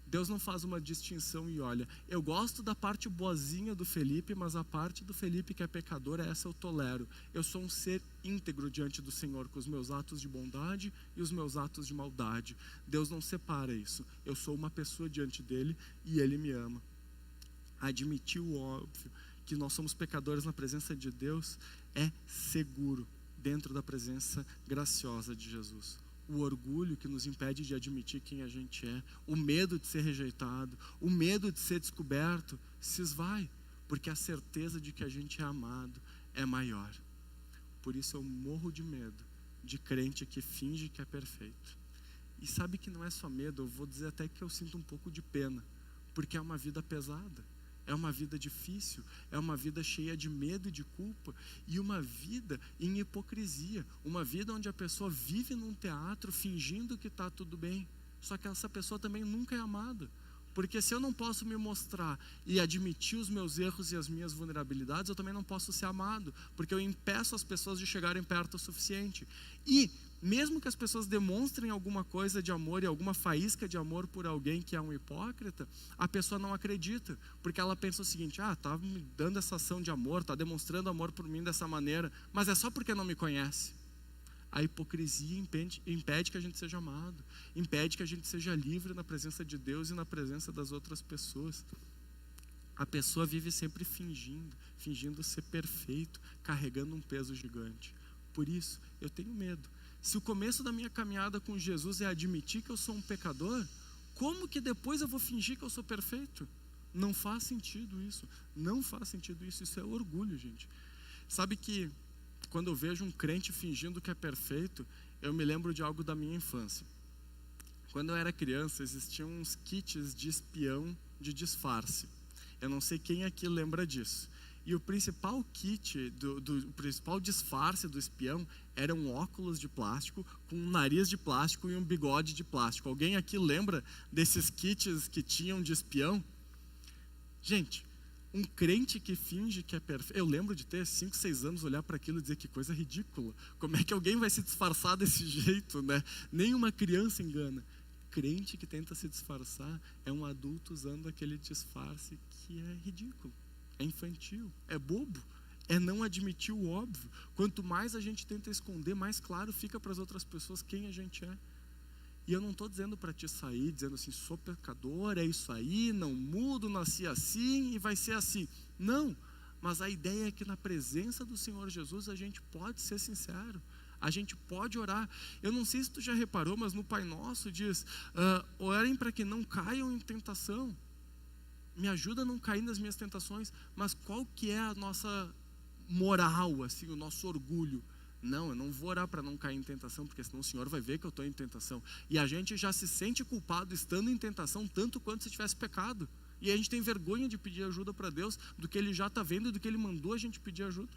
Deus não faz uma distinção e olha, eu gosto da parte boazinha do Felipe, mas a parte do Felipe que é pecador, essa eu tolero. Eu sou um ser íntegro diante do Senhor, com os meus atos de bondade e os meus atos de maldade. Deus não separa isso. Eu sou uma pessoa diante dele e ele me ama. Admitir o óbvio, que nós somos pecadores na presença de Deus, é seguro dentro da presença graciosa de Jesus. O orgulho que nos impede de admitir quem a gente é, o medo de ser rejeitado, o medo de ser descoberto, se esvai, porque a certeza de que a gente é amado é maior. Por isso eu morro de medo de crente que finge que é perfeito. E sabe que não é só medo, eu vou dizer até que eu sinto um pouco de pena, porque é uma vida pesada. É uma vida difícil, é uma vida cheia de medo e de culpa, e uma vida em hipocrisia, uma vida onde a pessoa vive num teatro fingindo que está tudo bem, só que essa pessoa também nunca é amada, porque se eu não posso me mostrar e admitir os meus erros e as minhas vulnerabilidades, eu também não posso ser amado, porque eu impeço as pessoas de chegarem perto o suficiente. E mesmo que as pessoas demonstrem alguma coisa de amor e alguma faísca de amor por alguém que é um hipócrita, a pessoa não acredita, porque ela pensa o seguinte: está me dando essa ação de amor, está demonstrando amor por mim dessa maneira, mas é só porque não me conhece. A hipocrisia impede que a gente seja amado, impede que a gente seja livre na presença de Deus e na presença das outras pessoas. A pessoa vive sempre fingindo ser perfeito, carregando um peso gigante. Por isso, eu tenho medo. Se o começo da minha caminhada com Jesus é admitir que eu sou um pecador, como que depois eu vou fingir que eu sou perfeito? Não faz sentido isso. Não faz sentido isso. Isso é orgulho, gente. Sabe que quando eu vejo um crente fingindo que é perfeito, eu me lembro de algo da minha infância. Quando eu era criança, existiam uns kits de espião de disfarce. Eu não sei quem aqui lembra disso. E o principal kit, o principal disfarce do espião era um óculos de plástico, com um nariz de plástico e um bigode de plástico. Alguém aqui lembra desses kits que tinham de espião? Gente, um crente que finge que é perfeito. Eu lembro de ter 5, 6 anos, olhar para aquilo e dizer: que coisa ridícula. Como é que alguém vai se disfarçar desse jeito, né? Nenhuma criança engana. Crente que tenta se disfarçar é um adulto usando aquele disfarce que é ridículo. É infantil, é bobo, é não admitir o óbvio. Quanto mais a gente tenta esconder, mais claro fica para as outras pessoas quem a gente é. E eu não estou dizendo para te sair, dizendo assim: sou pecador, é isso aí, não mudo, nasci assim e vai ser assim. Não, mas a ideia é que na presença do Senhor Jesus a gente pode ser sincero. A gente pode orar. Eu não sei se tu já reparou, mas no Pai Nosso diz: orem para que não caiam em tentação. Me ajuda a não cair nas minhas tentações. Mas qual que é a nossa moral, assim, o nosso orgulho? Não, eu não vou orar para não cair em tentação, porque senão o Senhor vai ver que eu estou em tentação. E a gente já se sente culpado estando em tentação, tanto quanto se tivesse pecado. E a gente tem vergonha de pedir ajuda para Deus, do que Ele já está vendo e do que Ele mandou a gente pedir ajuda.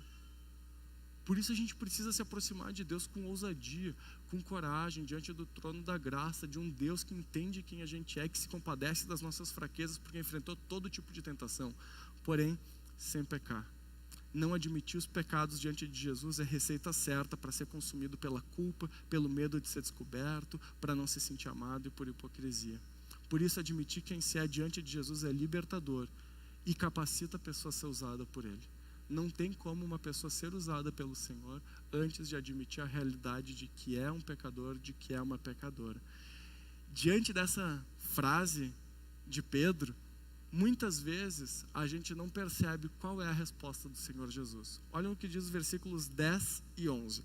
Por isso a gente precisa se aproximar de Deus com ousadia, com coragem, diante do trono da graça, de um Deus que entende quem a gente é, que se compadece das nossas fraquezas, porque enfrentou todo tipo de tentação, porém sem pecar. Não admitir os pecados diante de Jesus é receita certa para ser consumido pela culpa, pelo medo de ser descoberto, para não se sentir amado e por hipocrisia. Por isso, admitir quem se é diante de Jesus é libertador e capacita a pessoa a ser usada por Ele. Não tem como uma pessoa ser usada pelo Senhor antes de admitir a realidade de que é um pecador, de que é uma pecadora. Diante dessa frase de Pedro, muitas vezes a gente não percebe qual é a resposta do Senhor Jesus. Olha o que diz os versículos 10 e 11.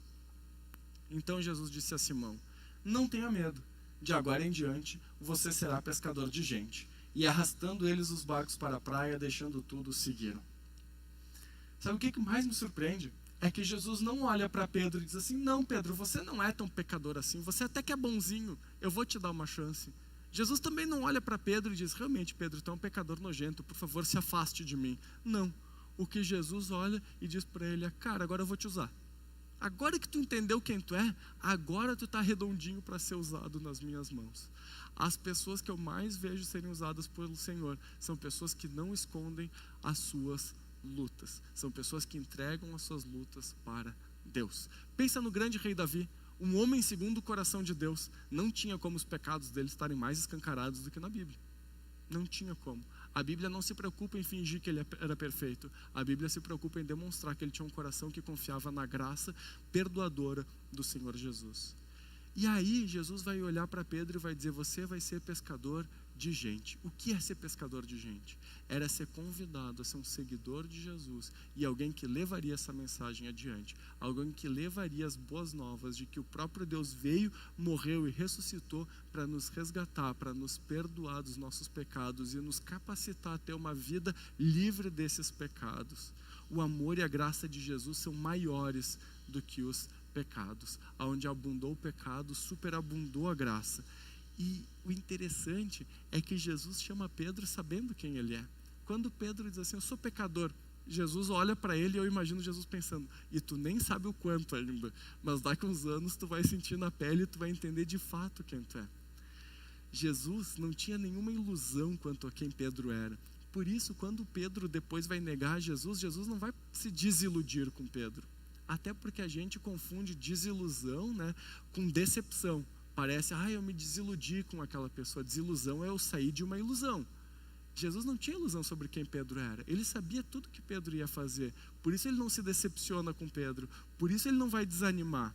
Então Jesus disse a Simão: não tenha medo, de agora em diante você será pescador de gente. E arrastando eles os barcos para a praia, deixando tudo, seguiram. Sabe o que mais me surpreende? É que Jesus não olha para Pedro e diz assim: não, Pedro, você não é tão pecador assim, você até que é bonzinho, eu vou te dar uma chance. Jesus também não olha para Pedro e diz: realmente, Pedro, tu é um pecador nojento, por favor, se afaste de mim. Não, o que Jesus olha e diz para ele é: cara, agora eu vou te usar. Agora que tu entendeu quem tu é, agora tu está redondinho para ser usado nas minhas mãos. As pessoas que eu mais vejo serem usadas pelo Senhor são pessoas que não escondem as suas lutas. São pessoas que entregam as suas lutas para Deus. Pensa no grande rei Davi, um homem segundo o coração de Deus. Não tinha como os pecados dele estarem mais escancarados do que na Bíblia. Não tinha como. A Bíblia não se preocupa em fingir que ele era perfeito. A Bíblia se preocupa em demonstrar que ele tinha um coração que confiava na graça perdoadora do Senhor Jesus. E aí Jesus vai olhar para Pedro e vai dizer: você vai ser pescador de gente. O que é ser pescador de gente? Era ser convidado a ser um seguidor de Jesus e alguém que levaria essa mensagem adiante. Alguém que levaria as boas novas de que o próprio Deus veio, morreu e ressuscitou para nos resgatar, para nos perdoar dos nossos pecados e nos capacitar a ter uma vida livre desses pecados. O amor e a graça de Jesus são maiores do que os pecados. Onde abundou o pecado, superabundou a graça. E o interessante é que Jesus chama Pedro sabendo quem ele é. Quando Pedro diz assim: eu sou pecador, Jesus olha para ele e eu imagino Jesus pensando: e tu nem sabe o quanto ainda, mas daqui a uns anos tu vai sentir na pele e tu vai entender de fato quem tu é. Jesus não tinha nenhuma ilusão quanto a quem Pedro era. Por isso, quando Pedro depois vai negar Jesus, Jesus não vai se desiludir com Pedro. Até porque a gente confunde desilusão, né, com decepção. Parece: eu me desiludi com aquela pessoa. Desilusão é eu sair de uma ilusão. Jesus não tinha ilusão sobre quem Pedro era. Ele sabia tudo que Pedro ia fazer. Por isso ele não se decepciona com Pedro. Por isso ele não vai desanimar.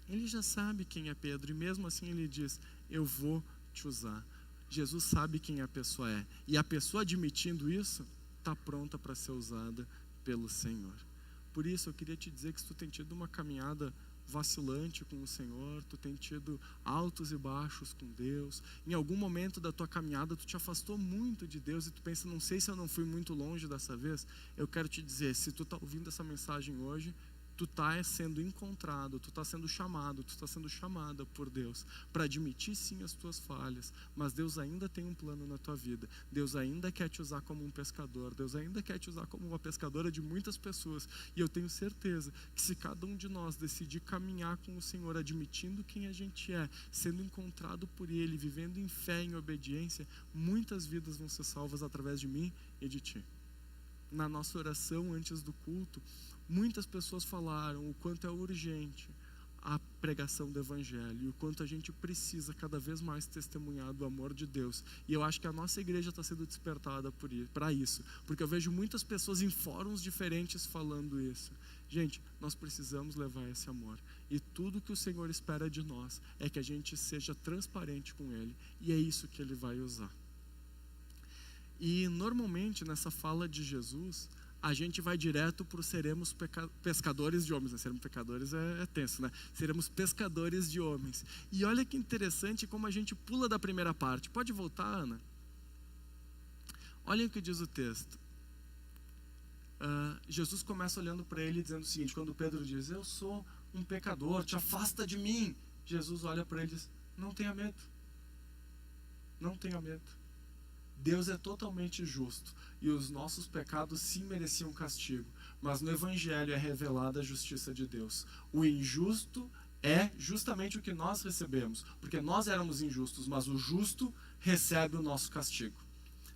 Ele já sabe quem é Pedro e mesmo assim ele diz: eu vou te usar. Jesus sabe quem a pessoa é. E a pessoa admitindo isso, está pronta para ser usada pelo Senhor. Por isso eu queria te dizer que se tu tem tido uma caminhada vacilante com o Senhor, tu tem tido altos e baixos com Deus, em algum momento da tua caminhada tu te afastou muito de Deus e tu pensa: não sei se eu não fui muito longe dessa vez. Eu quero te dizer, se tu está ouvindo essa mensagem hoje, tu está sendo encontrado, tu está sendo chamado, tu está sendo chamada por Deus para admitir sim as tuas falhas, mas Deus ainda tem um plano na tua vida. Deus ainda quer te usar como um pescador, Deus ainda quer te usar como uma pescadora de muitas pessoas. E eu tenho certeza que se cada um de nós decidir caminhar com o Senhor, admitindo quem a gente é, sendo encontrado por Ele, vivendo em fé, em obediência, muitas vidas vão ser salvas através de mim e de ti. Na nossa oração antes do culto, muitas pessoas falaram o quanto é urgente a pregação do Evangelho e o quanto a gente precisa cada vez mais testemunhar do amor de Deus. E eu acho que a nossa igreja está sendo despertada para isso, porque eu vejo muitas pessoas em fóruns diferentes falando isso. Gente, nós precisamos levar esse amor. E tudo que o Senhor espera de nós é que a gente seja transparente com Ele. E é isso que Ele vai usar. E normalmente nessa fala de Jesus, a gente vai direto para o seremos pescadores de homens. Seremos pecadores é tenso, né? Seremos pescadores de homens. E olha que interessante como a gente pula da primeira parte. Pode voltar, Ana? Olha o que diz o texto. Jesus começa olhando para ele e dizendo o seguinte: quando Pedro diz: eu sou um pecador, te afasta de mim. Jesus olha para ele e diz: não tenha medo. Não tenha medo. Deus é totalmente justo e os nossos pecados sim mereciam castigo, mas no Evangelho é revelada a justiça de Deus. O injusto é justamente o que nós recebemos, porque nós éramos injustos, mas o justo recebe o nosso castigo.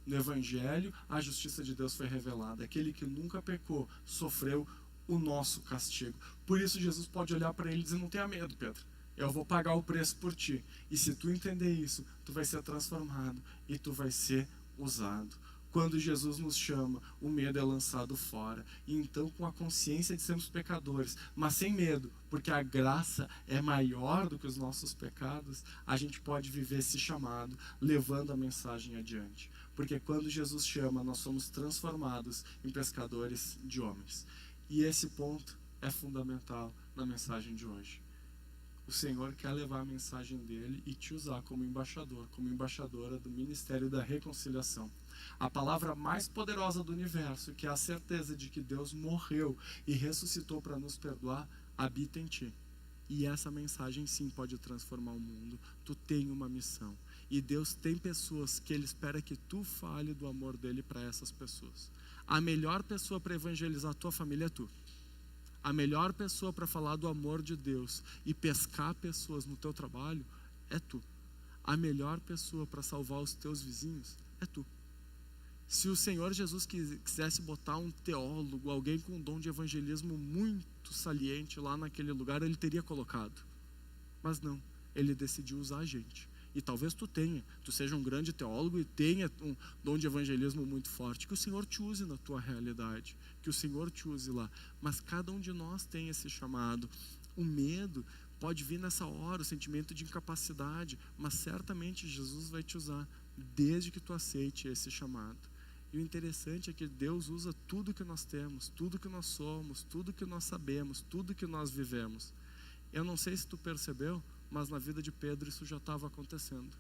No Evangelho, a justiça de Deus foi revelada. Aquele que nunca pecou sofreu o nosso castigo. Por isso Jesus pode olhar para ele e dizer: não tenha medo, Pedro. Eu vou pagar o preço por ti. E se tu entender isso, tu vai ser transformado e tu vai ser usado. Quando Jesus nos chama, o medo é lançado fora. E então, com a consciência de sermos pecadores, mas sem medo, porque a graça é maior do que os nossos pecados, a gente pode viver esse chamado, levando a mensagem adiante. Porque quando Jesus chama, nós somos transformados em pescadores de homens. E esse ponto é fundamental na mensagem de hoje. O Senhor quer levar a mensagem dele e te usar como embaixador, como embaixadora do ministério da reconciliação. A palavra mais poderosa do universo, que é a certeza de que Deus morreu e ressuscitou para nos perdoar, habita em ti. E essa mensagem sim pode transformar o mundo. Tu tem uma missão. E Deus tem pessoas que Ele espera que tu fale do amor dele para essas pessoas. A melhor pessoa para evangelizar a tua família é tu. A melhor pessoa para falar do amor de Deus e pescar pessoas no teu trabalho é tu. A melhor pessoa para salvar os teus vizinhos é tu. Se o Senhor Jesus quisesse botar um teólogo, alguém com um dom de evangelismo muito saliente lá naquele lugar, ele teria colocado. Mas não, ele decidiu usar a gente. E talvez tu seja um grande teólogo e tenha um dom de evangelismo muito forte. Que o Senhor te use na tua realidade, que o Senhor te use lá. Mas cada um de nós tem esse chamado. O medo pode vir nessa hora, o sentimento de incapacidade, mas certamente Jesus vai te usar, desde que tu aceite esse chamado. E o interessante é que Deus usa tudo que nós temos, tudo que nós somos, tudo que nós sabemos, tudo que nós vivemos. Eu não sei se tu percebeu, mas na vida de Pedro isso já estava acontecendo.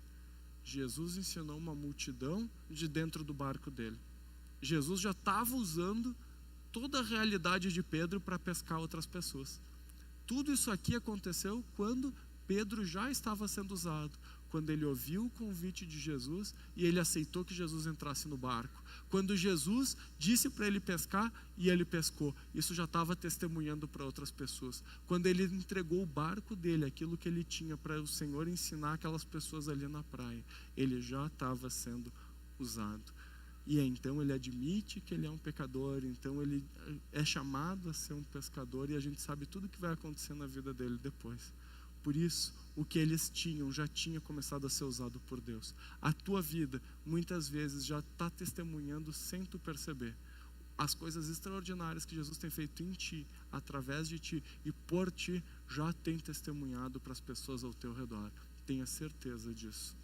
Jesus ensinou uma multidão de dentro do barco dele. Jesus já estava usando toda a realidade de Pedro para pescar outras pessoas. Tudo isso aqui aconteceu quando Pedro já estava sendo usado, quando ele ouviu o convite de Jesus e ele aceitou que Jesus entrasse no barco. Quando Jesus disse para ele pescar e ele pescou, isso já estava testemunhando para outras pessoas. Quando ele entregou o barco dele, aquilo que ele tinha para o Senhor ensinar aquelas pessoas ali na praia, ele já estava sendo usado. E então ele admite que ele é um pecador, então ele é chamado a ser um pescador e a gente sabe tudo o que vai acontecer na vida dele depois. Por isso, o que eles tinham já tinha começado a ser usado por Deus. A tua vida, muitas vezes, já está testemunhando sem tu perceber as coisas extraordinárias que Jesus tem feito em ti, através de ti e por ti, já tem testemunhado para as pessoas ao teu redor. Tenha certeza disso.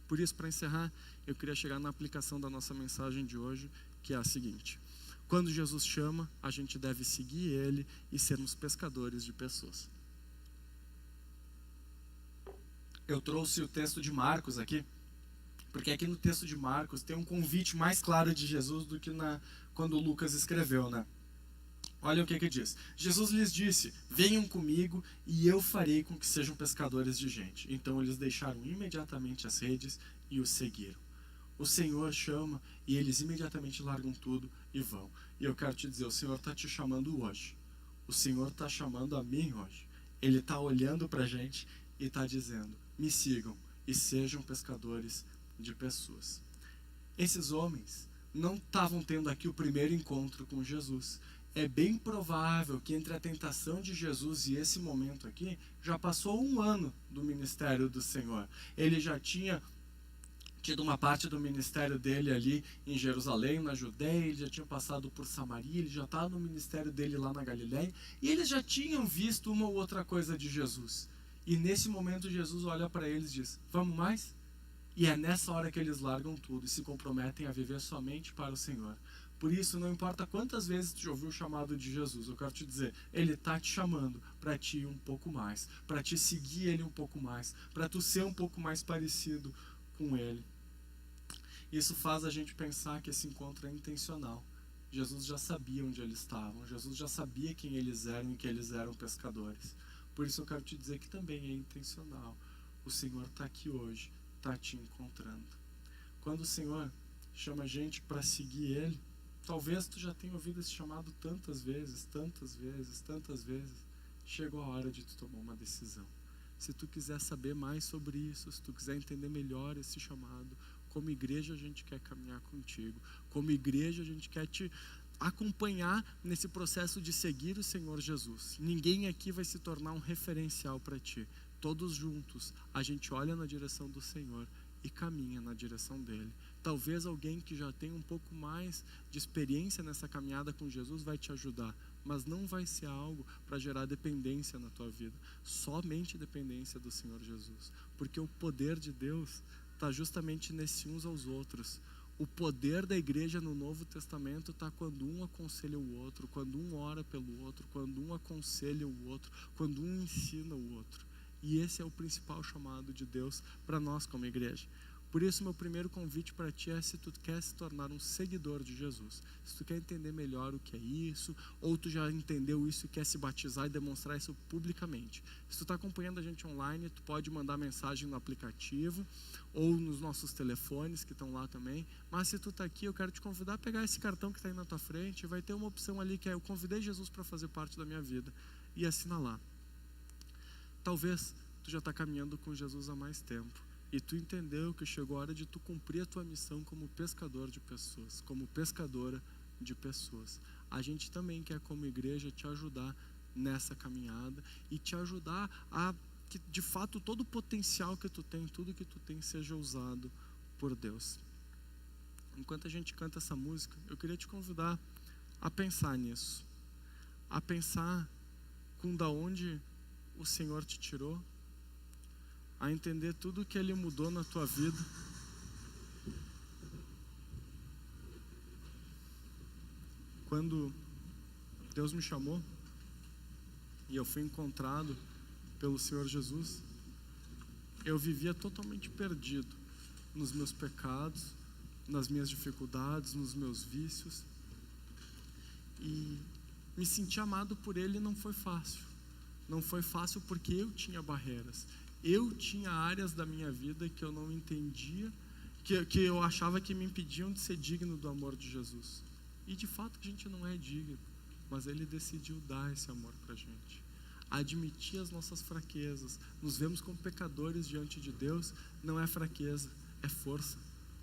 Por isso, para encerrar, eu queria chegar na aplicação da nossa mensagem de hoje, que é a seguinte: quando Jesus chama, a gente deve seguir Ele e sermos pescadores de pessoas. Eu trouxe o texto de Marcos aqui, porque aqui no texto de Marcos tem um convite mais claro de Jesus do que quando Lucas escreveu, né? Olha o que diz. Jesus lhes disse: venham comigo e eu farei com que sejam pescadores de gente. Então eles deixaram imediatamente as redes e o seguiram. O Senhor chama e eles imediatamente largam tudo e vão. E eu quero te dizer, o Senhor está te chamando hoje. O Senhor está chamando a mim hoje. Ele está olhando para a gente e está dizendo: me sigam e sejam pescadores de pessoas. Esses homens não estavam tendo aqui o primeiro encontro com Jesus. É bem provável que entre a tentação de Jesus e esse momento aqui, já passou 1 ano do ministério do Senhor. Ele já tinha tido uma parte do ministério dele ali em Jerusalém, na Judeia, ele já tinha passado por Samaria, ele já estava no ministério dele lá na Galileia, e eles já tinham visto uma ou outra coisa de Jesus. E nesse momento Jesus olha para eles e diz: vamos mais? E é nessa hora que eles largam tudo e se comprometem a viver somente para o Senhor. Por isso, não importa quantas vezes tu já ouviu o chamado de Jesus, eu quero te dizer, Ele está te chamando para te ir um pouco mais, para te seguir Ele um pouco mais, para tu ser um pouco mais parecido com Ele. Isso faz a gente pensar que esse encontro é intencional. Jesus já sabia onde eles estavam, Jesus já sabia quem eles eram e que eles eram pescadores. Por isso eu quero te dizer que também é intencional. O Senhor está aqui hoje, está te encontrando. Quando o Senhor chama a gente para seguir Ele, talvez tu já tenha ouvido esse chamado tantas vezes, tantas vezes, tantas vezes. Chegou a hora de tu tomar uma decisão. Se tu quiser saber mais sobre isso, se tu quiser entender melhor esse chamado, como igreja a gente quer caminhar contigo. Como igreja a gente quer te acompanhar nesse processo de seguir o Senhor Jesus. Ninguém aqui vai se tornar um referencial para ti. Todos juntos a gente olha na direção do Senhor e caminha na direção dele. Talvez alguém que já tem um pouco mais de experiência nessa caminhada com Jesus vai te ajudar, mas não vai ser algo para gerar dependência na tua vida, somente dependência do Senhor Jesus, porque o poder de Deus está justamente nesse uns aos outros. O poder da igreja no Novo Testamento está quando um aconselha o outro, quando um ora pelo outro, quando um aconselha o outro, quando um ensina o outro. E esse é o principal chamado de Deus para nós como igreja. Por isso, meu primeiro convite para ti é: se tu quer se tornar um seguidor de Jesus, se tu quer entender melhor o que é isso, ou tu já entendeu isso e quer se batizar e demonstrar isso publicamente. Se tu está acompanhando a gente online, tu pode mandar mensagem no aplicativo ou nos nossos telefones que estão lá também. Mas se tu está aqui, eu quero te convidar a pegar esse cartão que está aí na tua frente. Vai ter uma opção ali que é: eu convidei Jesus para fazer parte da minha vida, e assina lá. Talvez tu já está caminhando com Jesus há mais tempo e tu entendeu que chegou a hora de tu cumprir a tua missão como pescador de pessoas, como pescadora de pessoas. A gente também quer, como igreja, te ajudar nessa caminhada e te ajudar a que, de fato, todo o potencial que tu tem, tudo que tu tem, seja usado por Deus. Enquanto a gente canta essa música, eu queria te convidar a pensar nisso, a pensar com da onde o Senhor te tirou, a entender tudo que Ele mudou na tua vida. Quando Deus me chamou e eu fui encontrado pelo Senhor Jesus, eu vivia totalmente perdido nos meus pecados, nas minhas dificuldades, nos meus vícios, e me sentir amado por Ele não foi fácil. Não foi fácil porque eu tinha barreiras, eu tinha áreas da minha vida que eu não entendia, que eu achava que me impediam de ser digno do amor de Jesus. E de fato a gente não é digno, mas Ele decidiu dar esse amor pra gente. Admitir as nossas fraquezas, nos vemos como pecadores diante de Deus, não é fraqueza, é força.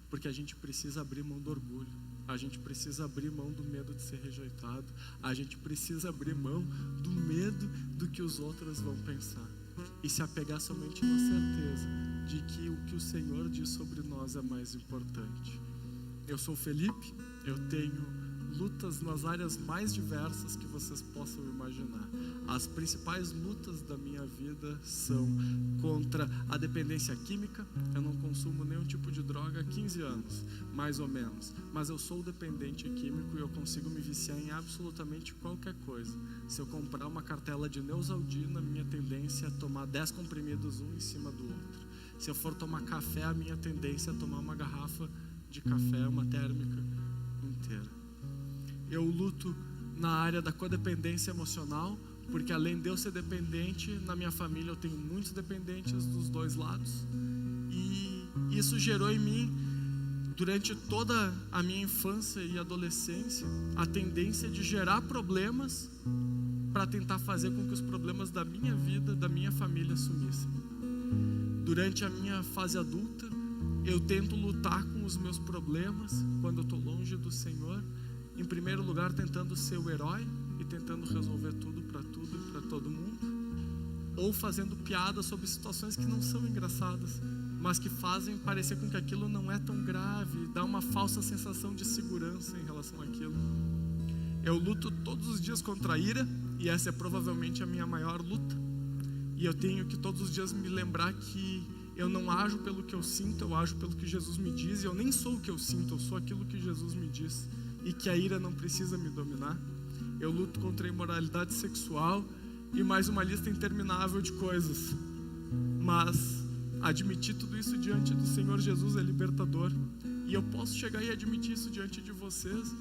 Porque a gente precisa abrir mão do orgulho, a gente precisa abrir mão do medo de ser rejeitado, a gente precisa abrir mão do medo do que os outros vão pensar e se apegar somente na certeza de que o que o Senhor diz sobre nós é mais importante. Eu sou o Felipe, eu tenho lutas nas áreas mais diversas que vocês possam imaginar. As principais lutas da minha vida são contra a dependência química. Eu não consumo nenhum tipo de droga há 15 anos, mais ou menos, mas eu sou dependente químico e eu consigo me viciar em absolutamente qualquer coisa. Se eu comprar uma cartela de Neosaldina, minha tendência é tomar 10 comprimidos um em cima do outro. Se eu for tomar café, a minha tendência é tomar uma garrafa de café, uma térmica inteira. Eu luto na área da codependência emocional, porque além de eu ser dependente, na minha família eu tenho muitos dependentes dos dois lados, e isso gerou em mim, durante toda a minha infância e adolescência, a tendência de gerar problemas para tentar fazer com que os problemas da minha vida, da minha família sumissem. Durante a minha fase adulta, eu tento lutar com os meus problemas quando eu estou longe do Senhor, em primeiro lugar tentando ser o herói e tentando resolver tudo e para todo mundo, ou fazendo piada sobre situações que não são engraçadas, mas que fazem parecer com que aquilo não é tão grave, dá uma falsa sensação de segurança em relação àquilo. Eu luto todos os dias contra a ira, e essa é provavelmente a minha maior luta, e eu tenho que todos os dias me lembrar que eu não ajo pelo que eu sinto, eu ajo pelo que Jesus me diz, e eu nem sou o que eu sinto, eu sou aquilo que Jesus me diz, e que a ira não precisa me dominar. Eu luto contra a imoralidade sexual e mais uma lista interminável de coisas, mas admitir tudo isso diante do Senhor Jesus é libertador, e eu posso chegar e admitir isso diante de vocês,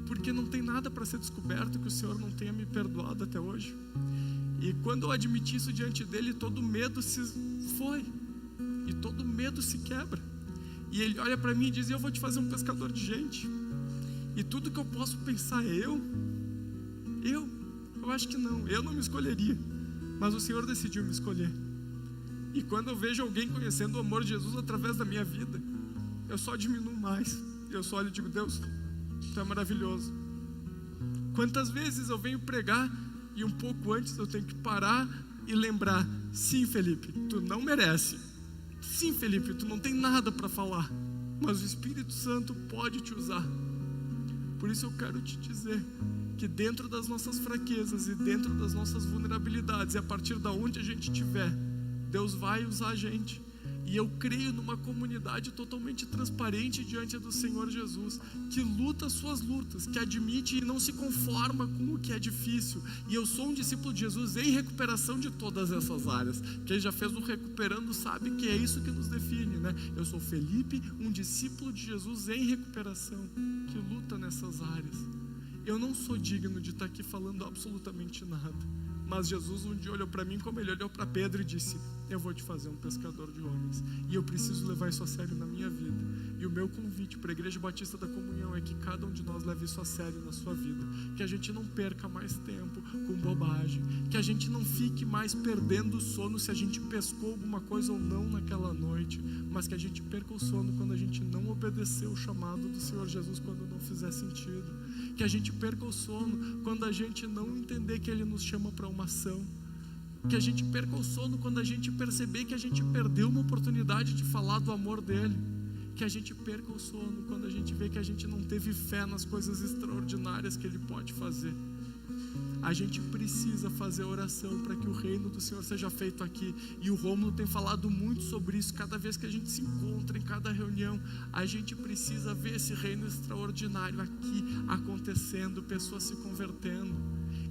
porque não tem nada para ser descoberto que o Senhor não tenha me perdoado até hoje. E quando eu admiti isso diante dele, todo medo se foi, e todo medo se quebra, e ele olha para mim e diz: eu vou te fazer um pescador de gente. E tudo que eu posso pensar é eu acho que não, eu não me escolheria, mas o Senhor decidiu me escolher. E quando eu vejo alguém conhecendo o amor de Jesus através da minha vida, eu só diminuo mais, eu só olho e digo: Deus, Tu é maravilhoso. Quantas vezes eu venho pregar e um pouco antes eu tenho que parar e lembrar: sim, Felipe, tu não merece, sim, Felipe, tu não tem nada para falar, mas o Espírito Santo pode te usar. Por isso eu quero te dizer que dentro das nossas fraquezas e dentro das nossas vulnerabilidades, e a partir da onde a gente estiver, Deus vai usar a gente. E eu creio numa comunidade totalmente transparente diante do Senhor Jesus, que luta as suas lutas, que admite e não se conforma com o que é difícil. E eu sou um discípulo de Jesus em recuperação de todas essas áreas. Quem já fez o Recuperando sabe que é isso que nos define, né? Eu sou Felipe, um discípulo de Jesus em recuperação, que luta nessas áreas. Eu não sou digno de estar aqui falando absolutamente nada, mas Jesus um dia olhou para mim como Ele olhou para Pedro e disse: eu vou te fazer um pescador de homens. E eu preciso levar isso a sério na minha vida. E o meu convite para a Igreja Batista da Comunhão é que cada um de nós leve isso a sério na sua vida. Que a gente não perca mais tempo com bobagem. Que a gente não fique mais perdendo o sono se a gente pescou alguma coisa ou não naquela noite. Mas que a gente perca o sono quando a gente não obedeceu o chamado do Senhor Jesus quando não fizer sentido. Que a gente perca o sono quando a gente não entender que Ele nos chama para uma ação. Que a gente perca o sono quando a gente perceber que a gente perdeu uma oportunidade de falar do amor dele. Que a gente perca o sono quando a gente vê que a gente não teve fé nas coisas extraordinárias que ele pode fazer. A gente precisa fazer oração para que o reino do Senhor seja feito aqui. E o Rômulo tem falado muito sobre isso. Cada vez que a gente se encontra, em cada reunião, a gente precisa ver esse reino extraordinário aqui acontecendo, pessoas se convertendo.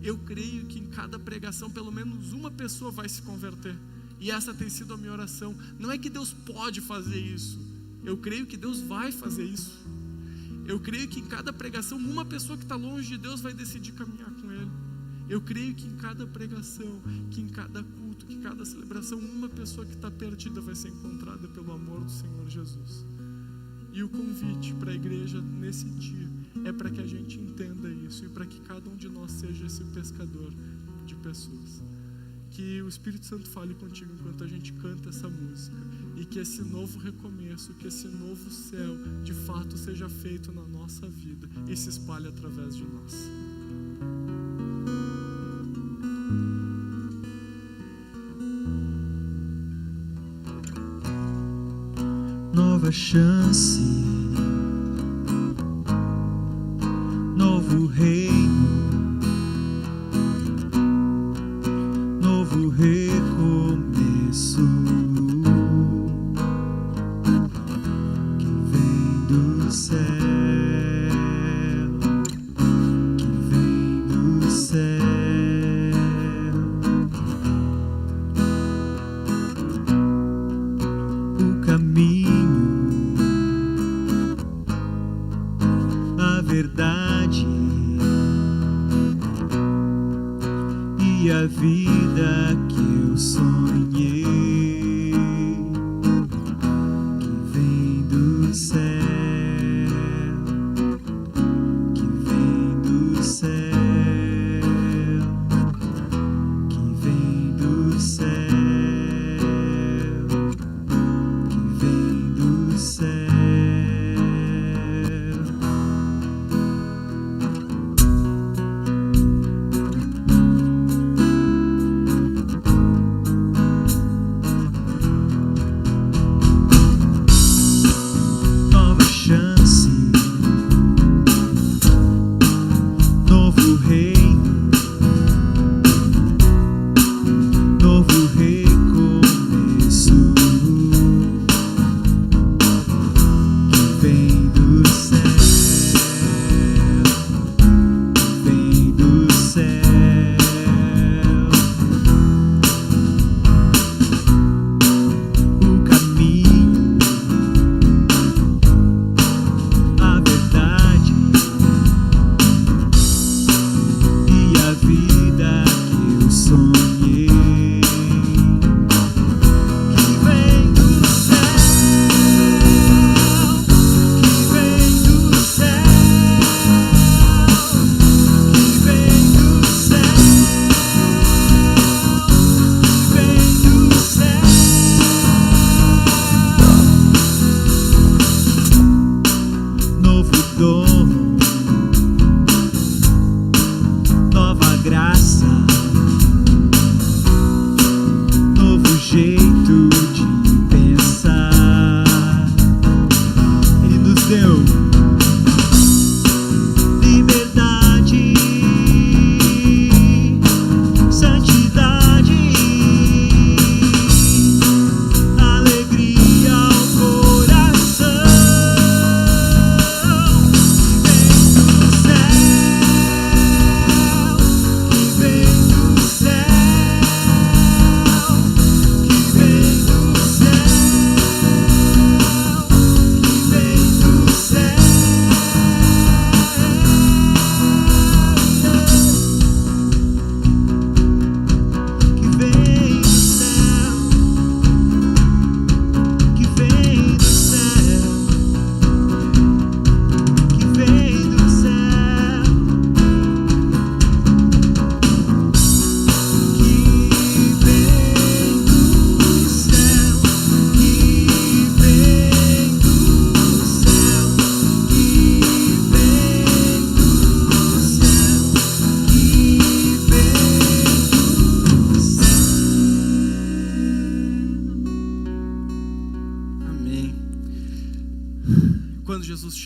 Eu creio que em cada pregação pelo menos uma pessoa vai se converter. E essa tem sido a minha oração. Não é que Deus pode fazer isso. Eu creio que Deus vai fazer isso. Eu creio que em cada pregação uma pessoa que está longe de Deus vai decidir caminhar com Ele. Eu creio que em cada pregação, que em cada culto, que em cada celebração, uma pessoa que está perdida vai ser encontrada pelo amor do Senhor Jesus. E o convite para a igreja nesse dia é para que a gente entenda isso e para que cada um de nós seja esse pescador de pessoas. Que o Espírito Santo fale contigo enquanto a gente canta essa música e que esse novo recomeço, que esse novo céu de fato seja feito na nossa vida e se espalhe através de nós. Nova chance, novo reino, novo recomeço que vem do céu, que vem do céu. O caminho, a verdade e a vida que eu sonhei, que vem do céu, que vem do céu, que vem do céu, que vem do céu.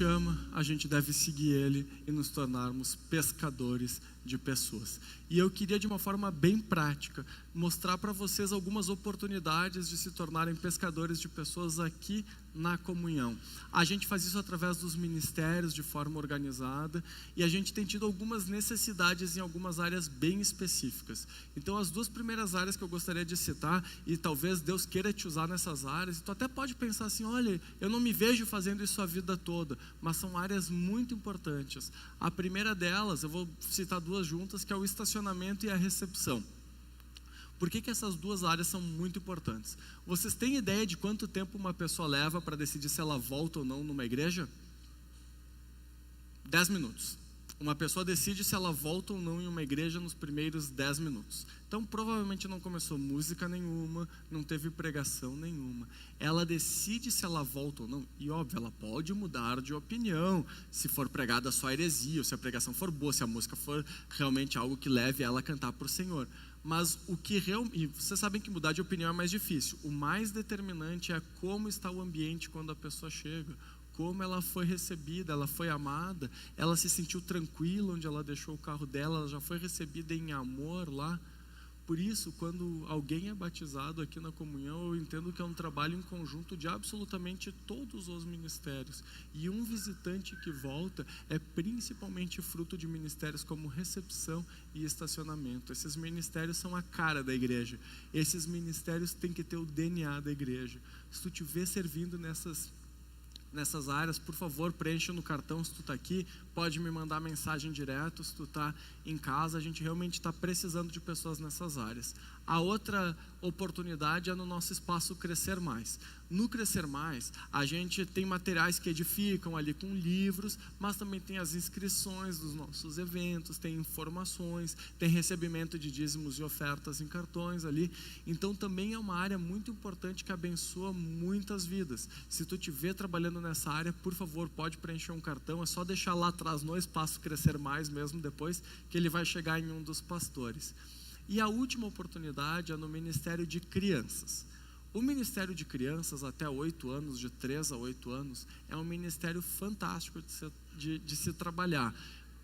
chama, a gente deve seguir Ele e nos tornarmos pescadores de pessoas. E eu queria, de uma forma bem prática, mostrar para vocês algumas oportunidades de se tornarem pescadores de pessoas aqui na comunhão. A gente faz isso através dos ministérios, de forma organizada, e a gente tem tido algumas necessidades em algumas áreas bem específicas. Então, as duas primeiras áreas que eu gostaria de citar, e talvez Deus queira te usar nessas áreas, tu até pode pensar assim, olha, eu não me vejo fazendo isso a vida toda, mas são áreas muito importantes. A primeira delas, eu vou citar duas juntas, que é o estacionamento e a recepção. Por que essas duas áreas são muito importantes? Vocês têm ideia de quanto tempo uma pessoa leva para decidir se ela volta ou não numa igreja? 10 minutos. Uma pessoa decide se ela volta ou não em uma igreja nos primeiros 10 minutos. Então, provavelmente não começou música nenhuma, não teve pregação nenhuma. Ela decide se ela volta ou não. E, óbvio, ela pode mudar de opinião, se for pregada só heresia, ou se a pregação for boa, se a música for realmente algo que leve ela a cantar para o Senhor. Mas o que e vocês sabem que mudar de opinião é mais difícil. O mais determinante é como está o ambiente quando a pessoa chega, como ela foi recebida, ela foi amada, ela se sentiu tranquila onde ela deixou o carro dela, ela já foi recebida em amor lá. Por isso, quando alguém é batizado aqui na comunhão, eu entendo que é um trabalho em conjunto de absolutamente todos os ministérios. E um visitante que volta é principalmente fruto de ministérios como recepção e estacionamento. Esses ministérios são a cara da igreja. Esses ministérios têm que ter o DNA da igreja. Se tu estiver servindo nessas áreas, por favor, preencha no cartão se tu está aqui, pode me mandar mensagem direto se tu está em casa, a gente realmente está precisando de pessoas nessas áreas. A outra oportunidade é no nosso espaço Crescer Mais. No Crescer Mais, a gente tem materiais que edificam ali com livros, mas também tem as inscrições dos nossos eventos, tem informações, tem recebimento de dízimos e ofertas em cartões ali. Então também é uma área muito importante que abençoa muitas vidas. Se tu estiver trabalhando nessa área, por favor, pode preencher um cartão, é só deixar lá atrás no espaço Crescer Mais mesmo depois, que ele vai chegar em um dos pastores. E a última oportunidade é no Ministério de Crianças. O Ministério de Crianças até 8 anos, de 3 a 8 anos, é um ministério fantástico de se trabalhar.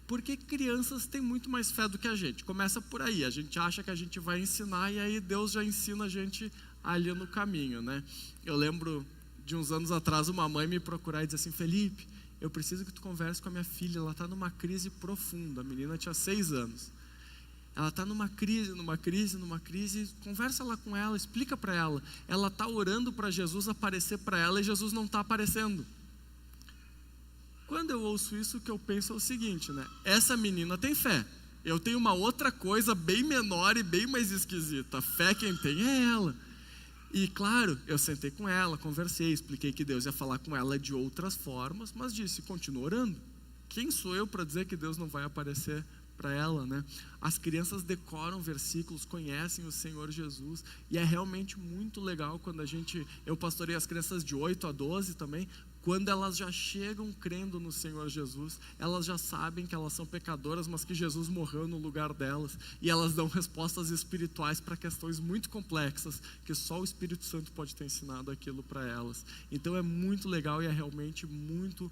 Porque crianças têm muito mais fé do que a gente. Começa por aí, a gente acha que a gente vai ensinar e aí Deus já ensina a gente ali no caminho, né? Eu lembro de uns anos atrás uma mãe me procurar e dizer assim, Felipe, eu preciso que tu converse com a minha filha, ela está numa crise profunda, a menina tinha 6 anos. Ela está numa crise, conversa lá com ela, explica para ela. Ela está orando para Jesus aparecer para ela e Jesus não está aparecendo. Quando eu ouço isso, o que eu penso é o seguinte, né? Essa menina tem fé. Eu tenho uma outra coisa bem menor e bem mais esquisita. Fé quem tem é ela. E claro, eu sentei com ela, conversei, expliquei que Deus ia falar com ela de outras formas, mas disse, continua orando. Quem sou eu para dizer que Deus não vai aparecer para ela, né? As crianças decoram versículos, conhecem o Senhor Jesus, e é realmente muito legal quando eu pastorei as crianças de 8 a 12 também, quando elas já chegam crendo no Senhor Jesus, elas já sabem que elas são pecadoras, mas que Jesus morreu no lugar delas, e elas dão respostas espirituais para questões muito complexas, que só o Espírito Santo pode ter ensinado aquilo para elas. Então é muito legal e é realmente muito...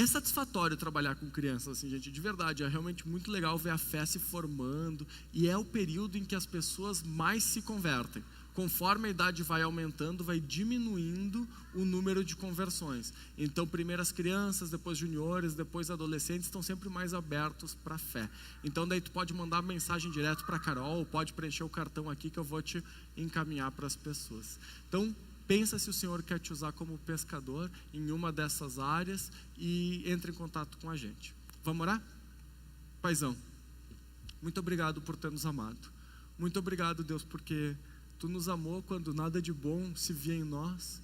É satisfatório trabalhar com crianças, assim, gente, de verdade, é realmente muito legal ver a fé se formando, e é o período em que as pessoas mais se convertem. Conforme a idade vai aumentando, vai diminuindo o número de conversões. Então, primeiro as crianças, depois juniores, depois adolescentes, estão sempre mais abertos para a fé. Então, daí tu pode mandar mensagem direto para a Carol, pode preencher o cartão aqui que eu vou te encaminhar para as pessoas. Então, pensa se o Senhor quer te usar como pescador em uma dessas áreas e entre em contato com a gente. Vamos orar? Paizão, muito obrigado por ter nos amado. Muito obrigado, Deus, porque Tu nos amou quando nada de bom se via em nós.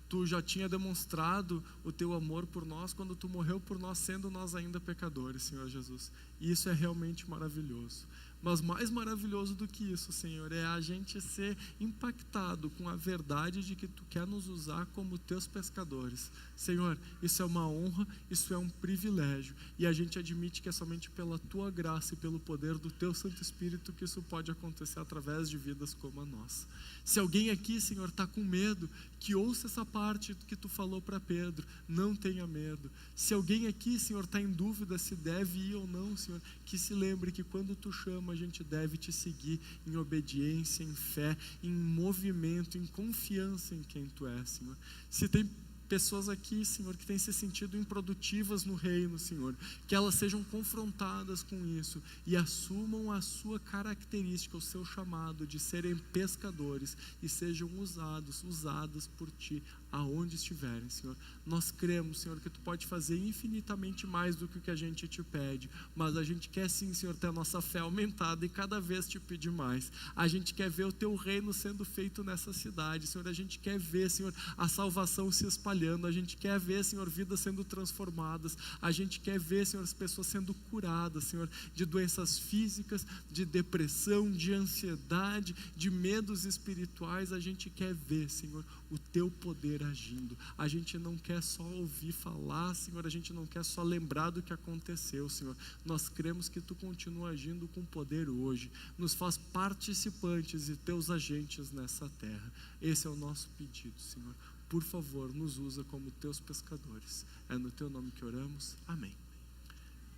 Tu já tinha demonstrado o Teu amor por nós quando Tu morreu por nós, sendo nós ainda pecadores, Senhor Jesus. E isso é realmente maravilhoso. Mas mais maravilhoso do que isso, Senhor, é a gente ser impactado com a verdade de que Tu quer nos usar como Teus pescadores. Senhor, isso é uma honra, isso é um privilégio, e a gente admite que é somente pela Tua graça e pelo poder do Teu Santo Espírito que isso pode acontecer através de vidas como a nossa. Se alguém aqui, Senhor, está com medo, que ouça essa parte que Tu falou para Pedro, não tenha medo. Se alguém aqui, Senhor, está em dúvida se deve ir ou não, Senhor, que se lembre que quando Tu chama, a gente deve Te seguir em obediência, em fé, em movimento, em confiança em quem Tu és, Senhor. Se tem pessoas aqui, Senhor, que têm se sentido improdutivas no reino, Senhor, que elas sejam confrontadas com isso e assumam a sua característica, o seu chamado de serem pescadores e sejam usadas por Ti aonde estiverem, Senhor. Nós cremos, Senhor, que Tu pode fazer infinitamente mais do que o que a gente Te pede, mas a gente quer sim, Senhor, ter a nossa fé aumentada e cada vez Te pedir mais. A gente quer ver o Teu reino sendo feito nessa cidade, Senhor. A gente quer ver, Senhor, a salvação se espalhando. A gente quer ver, Senhor, vidas sendo transformadas. A gente quer ver, Senhor, as pessoas sendo curadas, Senhor, de doenças físicas, de depressão, de ansiedade, de medos espirituais. A gente quer ver, Senhor, o Teu poder agindo. A gente não quer só ouvir falar, Senhor, a gente não quer só lembrar do que aconteceu, Senhor. Nós cremos que Tu continua agindo com poder hoje. Nos faz participantes e Teus agentes nessa terra. Esse é o nosso pedido, Senhor. Por favor, nos usa como Teus pescadores. É no Teu nome que oramos. Amém.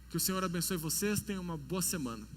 Que o Senhor abençoe vocês. Tenham uma boa semana.